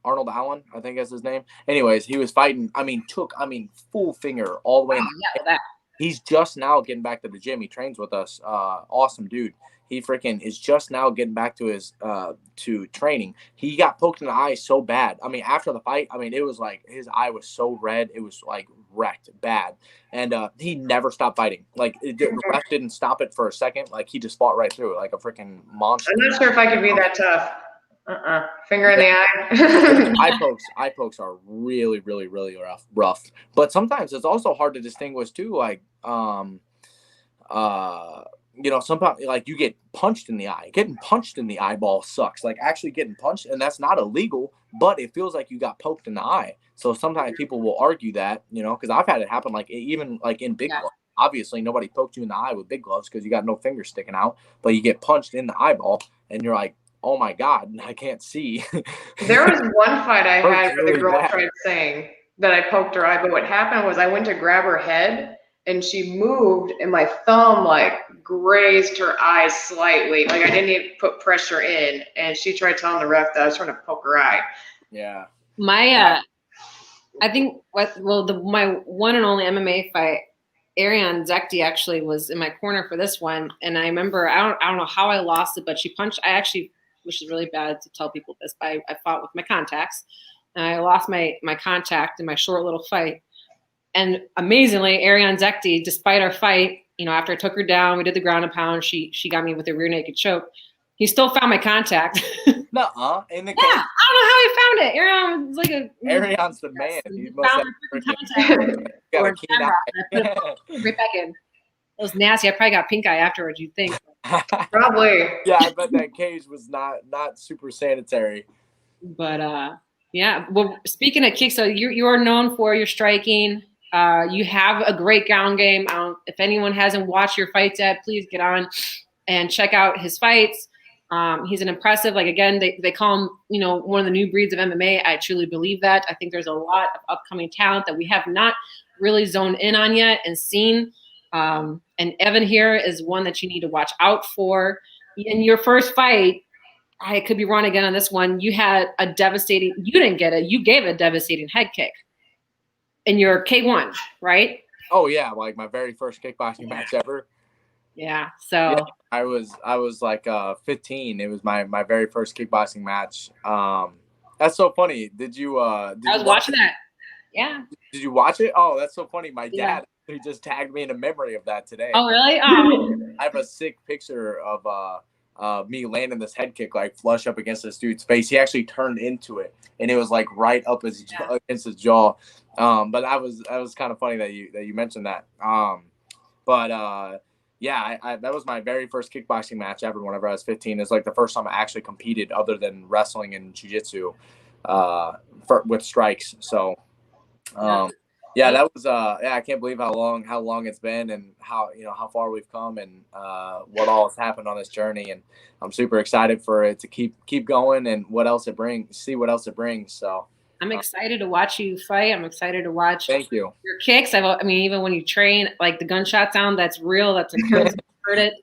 Speaker 4: Arnold Allen, I think is his name. Anyways, he was fighting. I mean, full finger all the way. He's just now getting back to the gym. He trains with us. Awesome dude. He freaking is just now getting back to his to training. He got poked in the eye so bad. I mean, after the fight, I mean, it was like his eye was so red. It was like wrecked bad. And he never stopped fighting. Like the ref didn't stop it for a second. Like he just fought right through it like a freaking monster.
Speaker 5: I'm not sure if I could be that tough. Finger in the eye.
Speaker 4: Eye pokes are really, really, really rough. But sometimes it's also hard to distinguish too. Like, sometimes like you get punched in the eye. Getting punched in the eyeball sucks. Like actually getting punched, and that's not illegal, but it feels like you got poked in the eye. So sometimes people will argue that, because I've had it happen, like even like in big gloves. Obviously, nobody poked you in the eye with big gloves because you got no fingers sticking out, but you get punched in the eyeball, and you're like, oh my God, I can't see.
Speaker 5: There was one fight I had where the
Speaker 4: really
Speaker 5: girl
Speaker 4: bad.
Speaker 5: tried saying that I poked her eye, but what happened was I went to grab her head and she moved and my thumb like grazed her eye slightly. Like I didn't even put pressure in, and she tried telling the ref that I was trying to poke her eye.
Speaker 4: Yeah.
Speaker 3: I think my one and only MMA fight, Ariane Zekti actually was in my corner for this one, and I remember I don't know how I lost it, but she punched. I actually, which is really bad to tell people this, but I fought with my contacts, and I lost my contact in my short little fight. And amazingly, Ariane Zekti, despite our fight, after I took her down, we did the ground and pound. She got me with a rear naked choke. He still found my contact.
Speaker 4: Nuh-uh. In the cage.
Speaker 3: Yeah, I don't know how he found it. Ariane was like
Speaker 4: Ariane's the man. He must
Speaker 3: found
Speaker 4: have
Speaker 3: contact
Speaker 4: got
Speaker 3: or
Speaker 4: a keen eye.
Speaker 3: I put it right back in. It was nasty. I probably got pink eye afterwards, you'd think.
Speaker 5: Probably.
Speaker 4: Yeah, I bet that cage was not super sanitary.
Speaker 3: But yeah. Well, speaking of kicks, so you are known for your striking. You have a great ground game. If anyone hasn't watched your fights yet, please get on and check out his fights. He's an impressive, like, again, they call him, one of the new breeds of MMA. I truly believe that. I think there's a lot of upcoming talent that we have not really zoned in on yet and seen. And Evan here is one that you need to watch out for. In your first fight, I could be wrong again on this one, you had you didn't get it, you gave a devastating head kick in your K1, right?
Speaker 4: Oh yeah, like my very first kickboxing match ever.
Speaker 3: Yeah. So yeah,
Speaker 4: I was like 15. It was my very first kickboxing match. That's so funny. Did you
Speaker 3: I was watching that. Yeah.
Speaker 4: Did you watch it? Oh, that's so funny. My dad he just tagged me in a memory of that today.
Speaker 3: Oh really? Oh.
Speaker 4: I have a sick picture of me landing this head kick like flush up against this dude's face. He actually turned into it, and it was like right up against his jaw. But that was kind of funny that you mentioned that. Yeah, that was my very first kickboxing match ever whenever I was 15. It's like the first time I actually competed other than wrestling and jiu-jitsu with strikes. So, that was I can't believe how long it's been and how far we've come and what all has happened on this journey. And I'm super excited for it to keep going and see what else it brings. So
Speaker 3: I'm excited to watch you fight. I'm excited to watch
Speaker 4: your
Speaker 3: kicks. Even when you train, like the gunshot sound, that's real. That's occurred. Heard it.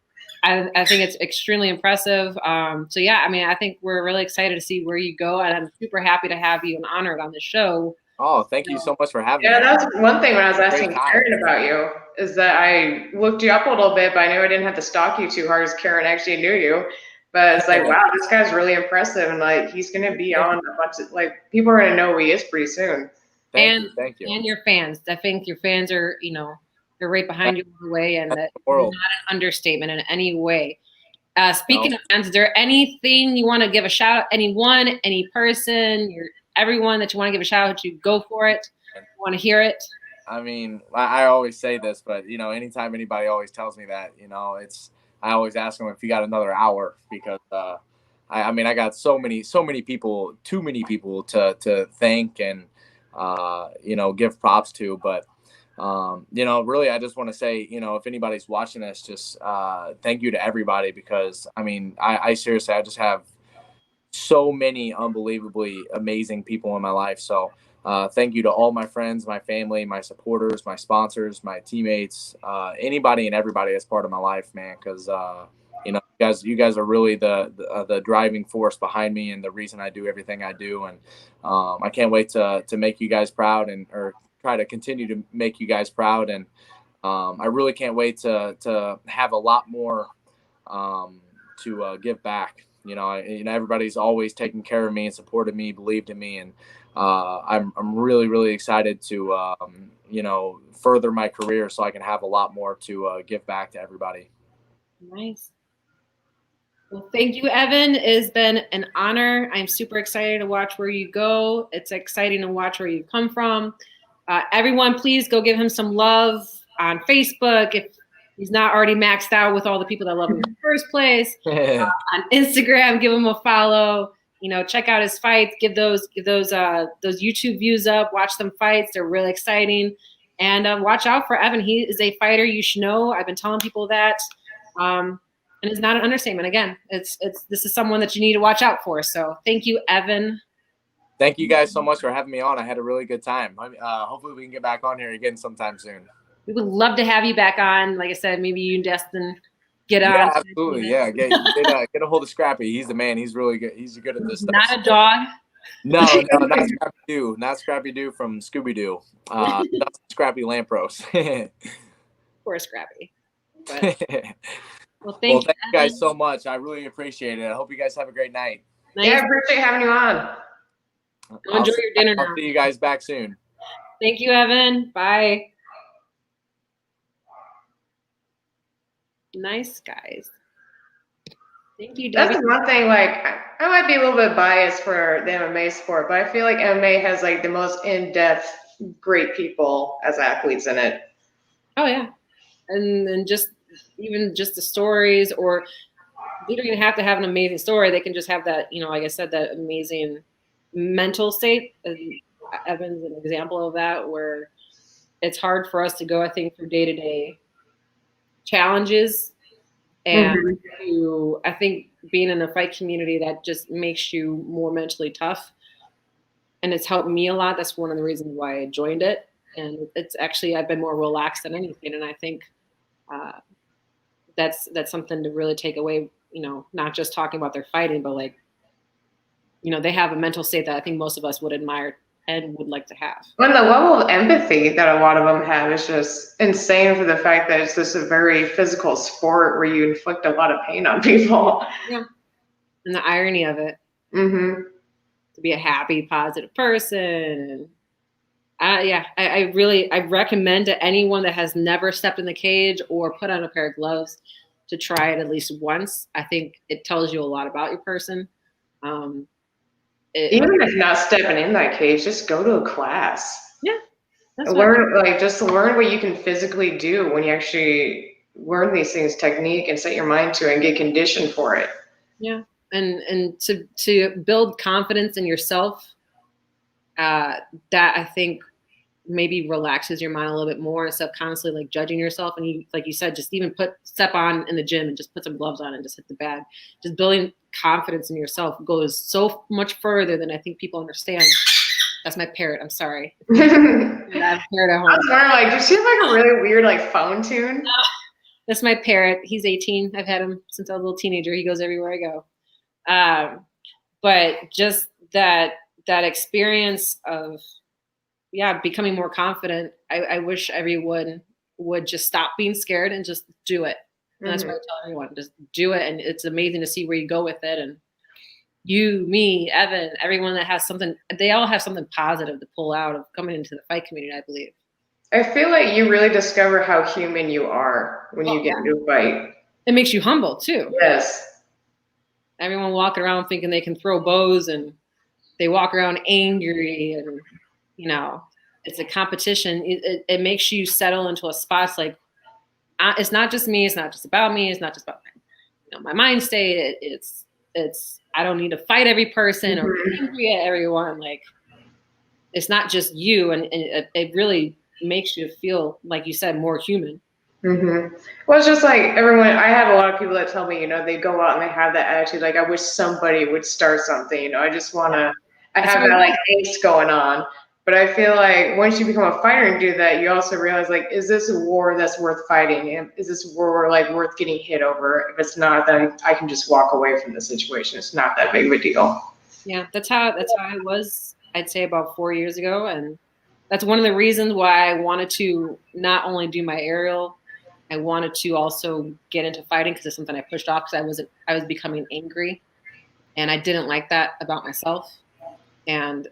Speaker 3: I think it's extremely impressive. So yeah, I think we're really excited to see where you go, and I'm super happy to have you and honored on the show.
Speaker 4: Oh, thank you so much for having me.
Speaker 5: Yeah, that's one thing when I was asking Karen about you is that I looked you up a little bit, but I knew I didn't have to stalk you too hard as Karen actually knew you. But it's like, wow, this guy's really impressive, and like he's gonna be on a bunch of people are gonna know who he is pretty soon.
Speaker 4: Thank you.
Speaker 3: And your fans. I think your fans are, they're right behind you all the way, and that's not an understatement in any way. Speaking of fans, is there anything you want to give a shout out? Anyone, any person, everyone that you want to give a shout out to? Go for it. Want to hear it?
Speaker 4: I always say this, but anytime anybody always tells me that, I always ask them if you got another hour because I got so many people, too many people to thank and give props to, but really I just want to say, if anybody's watching this, just thank you to everybody because I seriously I just have so many unbelievably amazing people in my life. So thank you to all my friends, my family, my supporters, my sponsors, my teammates, anybody and everybody that's part of my life, man. Because you guys are really the driving force behind me and the reason I do everything I do. And I can't wait to make you guys proud or try to continue to make you guys proud. And I really can't wait to have a lot more to give back. Everybody's always taken care of me and supported me, believed in me, and I'm really, really excited to further my career so I can have a lot more to give back to everybody.
Speaker 3: Nice. Well, thank you, Evan. It has been an honor. I'm super excited to watch where you go. It's exciting to watch where you come from. Everyone, please go give him some love on Facebook. If he's not already maxed out with all the people that love him in the first place. On Instagram, give him a follow. You know, check out his fights. Give those YouTube views up. Watch them fights. They're really exciting. And watch out for Evan. He is a fighter you should know. I've been telling people that. And it's not an understatement. Again, this is someone that you need to watch out for. So thank you, Evan.
Speaker 4: Thank you guys so much for having me on. I had a really good time. Hopefully we can get back on here again sometime soon.
Speaker 3: We would love to have you back on. Like I said, maybe you and Destin get on.
Speaker 4: Yeah, absolutely. Yeah, get a hold of Scrappy. He's the man. He's really good. He's good at this stuff.
Speaker 3: Not a dog.
Speaker 4: No, not Scrappy Doo. Not Scrappy Doo from Scooby Doo. That's Scrappy Lampros.
Speaker 3: Poor Scrappy. But,
Speaker 4: well, thank you guys so much. I really appreciate it. I hope you guys have a great night.
Speaker 3: Nice.
Speaker 5: Yeah, I appreciate having you on.
Speaker 3: Enjoy your dinner now.
Speaker 4: I'll see you guys back soon.
Speaker 3: Thank you, Evan. Bye. Nice guys. Thank you, Debbie.
Speaker 5: That's one thing, like, I might be a little bit biased for the MMA sport, but I feel like MMA has like the most in-depth, great people as athletes in it.
Speaker 3: Oh yeah. And just even just the stories, or they don't even have to have an amazing story. They can just have that, you know, like I said, that amazing mental state. Evan's an example of that, where it's hard for us to go, I think, through day-to-day challenges, and I think being in a fight community, that just makes you more mentally tough, and it's helped me a lot. That's one of the reasons why I joined it, and it's actually, I've been more relaxed than anything, and I think that's something to really take away, you know, not just talking about their fighting, but like, you know, they have a mental state that I think most of us would admire and would like to have.
Speaker 5: And the level of empathy that a lot of them have is just insane, for the fact that it's just a very physical sport where you inflict a lot of pain on people.
Speaker 3: Yeah. And the irony of it.
Speaker 5: Mm-hmm.
Speaker 3: To be a happy, positive person. I recommend to anyone that has never stepped in the cage or put on a pair of gloves to try it at least once. I think it tells you a lot about your person.
Speaker 5: Even if not stepping in that cage, just go to a class.
Speaker 3: Yeah.
Speaker 5: Learn what you can physically do when you actually learn these things, technique, and set your mind to it and get conditioned for it.
Speaker 3: Yeah. And to build confidence in yourself, that I think maybe relaxes your mind a little bit more, instead of constantly like judging yourself. And you, like you said, just even step on in the gym and just put some gloves on and just hit the bag. Just building confidence in yourself goes so much further than I think people understand. That's my parrot. I'm sorry. I have a parrot at home.
Speaker 5: I was wondering, like, does she have like a really weird like phone tune?
Speaker 3: That's my parrot. He's 18. I've had him since I was a little teenager. He goes everywhere I go. But just that experience of, becoming more confident. I wish everyone would just stop being scared and just do it. And that's what I tell everyone, just do it. And it's amazing to see where you go with it. And you, me, Evan, everyone that has something, they all have something positive to pull out of coming into the fight community, I believe.
Speaker 5: I feel like you really discover how human you are when you get into a fight.
Speaker 3: It makes you humble too.
Speaker 5: Yes.
Speaker 3: Everyone walking around thinking they can throw bows, and they walk around angry, and you know, it's a competition. It makes you settle into a spot. It's like, it's not just me. It's not just about me. It's not just about my mind state. It's I don't need to fight every person or be angry at everyone. Like, it's not just you, and it really makes you feel, like you said, more human.
Speaker 5: Mm-hmm. Well, it's just like everyone. I have a lot of people that tell me, you know, they go out and they have that attitude. Like, I wish somebody would start something. You know, I just want to. I have that like angst going on. But I feel like once you become a fighter and do that, you also realize, like, is this a war that's worth fighting? And is this a war like worth getting hit over? If it's not, then I can just walk away from the situation. It's not that big of a deal.
Speaker 3: Yeah, that's how I was, I'd say, about 4 years ago. And that's one of the reasons why I wanted to not only do my aerial, I wanted to also get into fighting, because it's something I pushed off because I was becoming angry, and I didn't like that about myself. And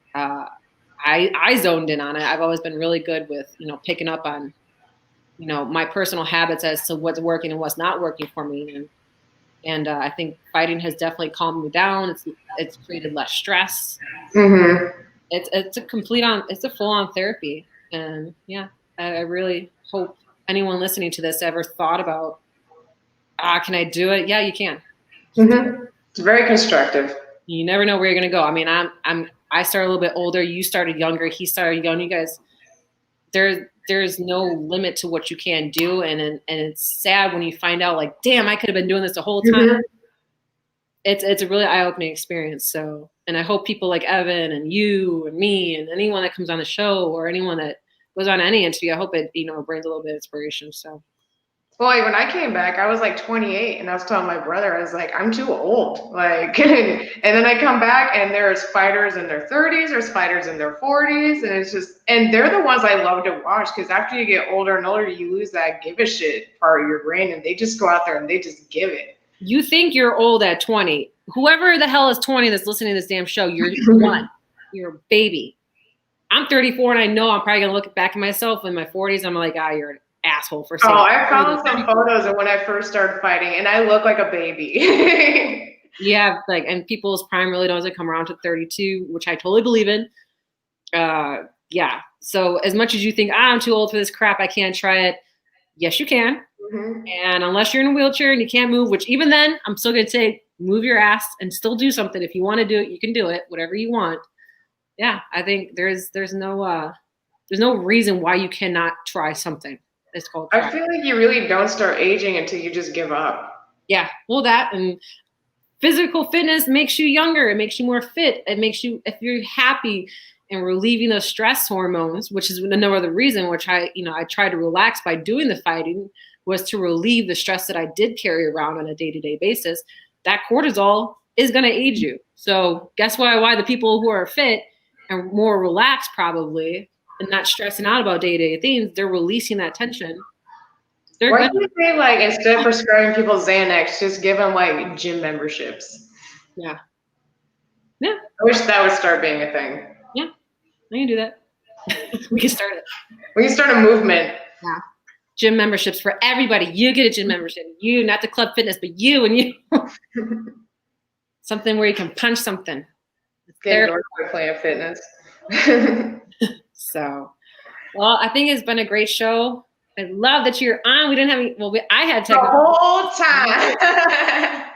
Speaker 3: I zoned in on it. I've always been really good with, you know, picking up on, you know, my personal habits as to what's working and what's not working for me. And I think fighting has definitely calmed me down. It's created less stress.
Speaker 5: Mm-hmm.
Speaker 3: It's a full on therapy. And yeah, I really hope anyone listening to this ever thought about, can I do it? Yeah, you can.
Speaker 5: Mm-hmm. It's very constructive.
Speaker 3: You never know where you're gonna go. I mean, I started a little bit older. You started younger. He started young. You guys, there's no limit to what you can do, and it's sad when you find out, like, damn, I could have been doing this the whole time. Mm-hmm. It's a really eye-opening experience. So, and I hope people like Evan and you and me and anyone that comes on the show or anyone that goes on any interview, I hope it, brings a little bit of inspiration. So.
Speaker 5: Well, when I came back, I was like 28, and I was telling my brother, I was like, I'm too old. Like, and then I come back, and there's fighters in their 30s, there's fighters in their 40s, and it's just, and they're the ones I love to watch, because after you get older and older, you lose that give a shit part of your brain, and they just go out there and they just give it.
Speaker 3: You think you're old at 20. Whoever the hell is 20 that's listening to this damn show, you're one. You're a baby. I'm 34, and I know I'm probably going to look back at myself in my 40s. I'm like, you're an asshole for saying.
Speaker 5: Oh, I found some photos of when I first started fighting, and I look like a baby.
Speaker 3: Yeah, and people's prime really doesn't come around to 32, which I totally believe in. Yeah. So as much as you think, I'm too old for this crap, I can't try it. Yes, you can. Mm-hmm. And unless you're in a wheelchair and you can't move, which even then, I'm still going to say, move your ass and still do something. If you want to do it, you can do it, whatever you want. Yeah, I think there's no reason why you cannot try something. It's called try.
Speaker 5: I feel like you really don't start aging until you just give up.
Speaker 3: Yeah, well, that and physical fitness makes you younger. It makes you more fit. It makes you, if you're happy and relieving those stress hormones, which is another reason, which I tried to relax by doing the fighting, was to relieve the stress that I did carry around on a day-to-day basis. That cortisol is going to age you. So guess why the people who are fit and more relaxed probably and not stressing out about day-to-day things, they're releasing that tension.
Speaker 5: Why do you say, instead of prescribing people Xanax, just give them gym memberships?
Speaker 3: Yeah.
Speaker 5: I wish that would start being a thing.
Speaker 3: Yeah, I can do that. We can start it.
Speaker 5: We can start a movement.
Speaker 3: Yeah. Gym memberships for everybody. You get a gym membership. You, not the Club Fitness, but you and you. Something where you can punch something.
Speaker 5: Get North Planet Fitness.
Speaker 3: So, well, I think it's been a great show. I love that you're on. We didn't have any, I had technical.
Speaker 5: The whole time.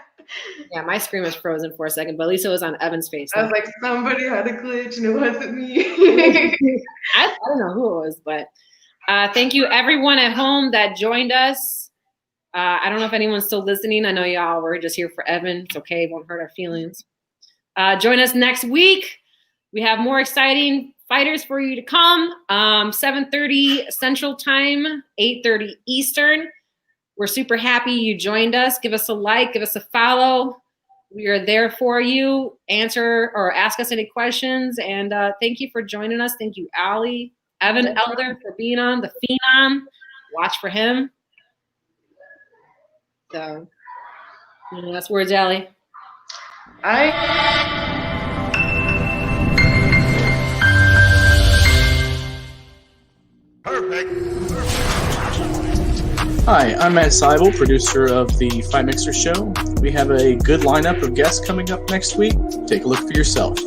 Speaker 3: Yeah, my screen was frozen for a second, but at least it was on Evan's face.
Speaker 5: I was like, somebody had a glitch and it wasn't me.
Speaker 3: I don't know who it was, but thank you everyone at home that joined us. I don't know if anyone's still listening. I know y'all were just here for Evan. It's okay. It won't hurt our feelings. Join us next week. We have more exciting fighters for you to come. 7:30 Central Time, 8:30 Eastern. We're super happy you joined us. Give us a like, give us a follow. We are there for you. Answer or ask us any questions. And thank you for joining us. Thank you, Allie. Evan Elder for being on the Phenom. Watch for him. So, last words, Allie.
Speaker 2: Perfect.
Speaker 7: Hi, I'm Matt Seibel, producer of the Fight Mixer Show. We have a good lineup of guests coming up next week. Take a look for yourself.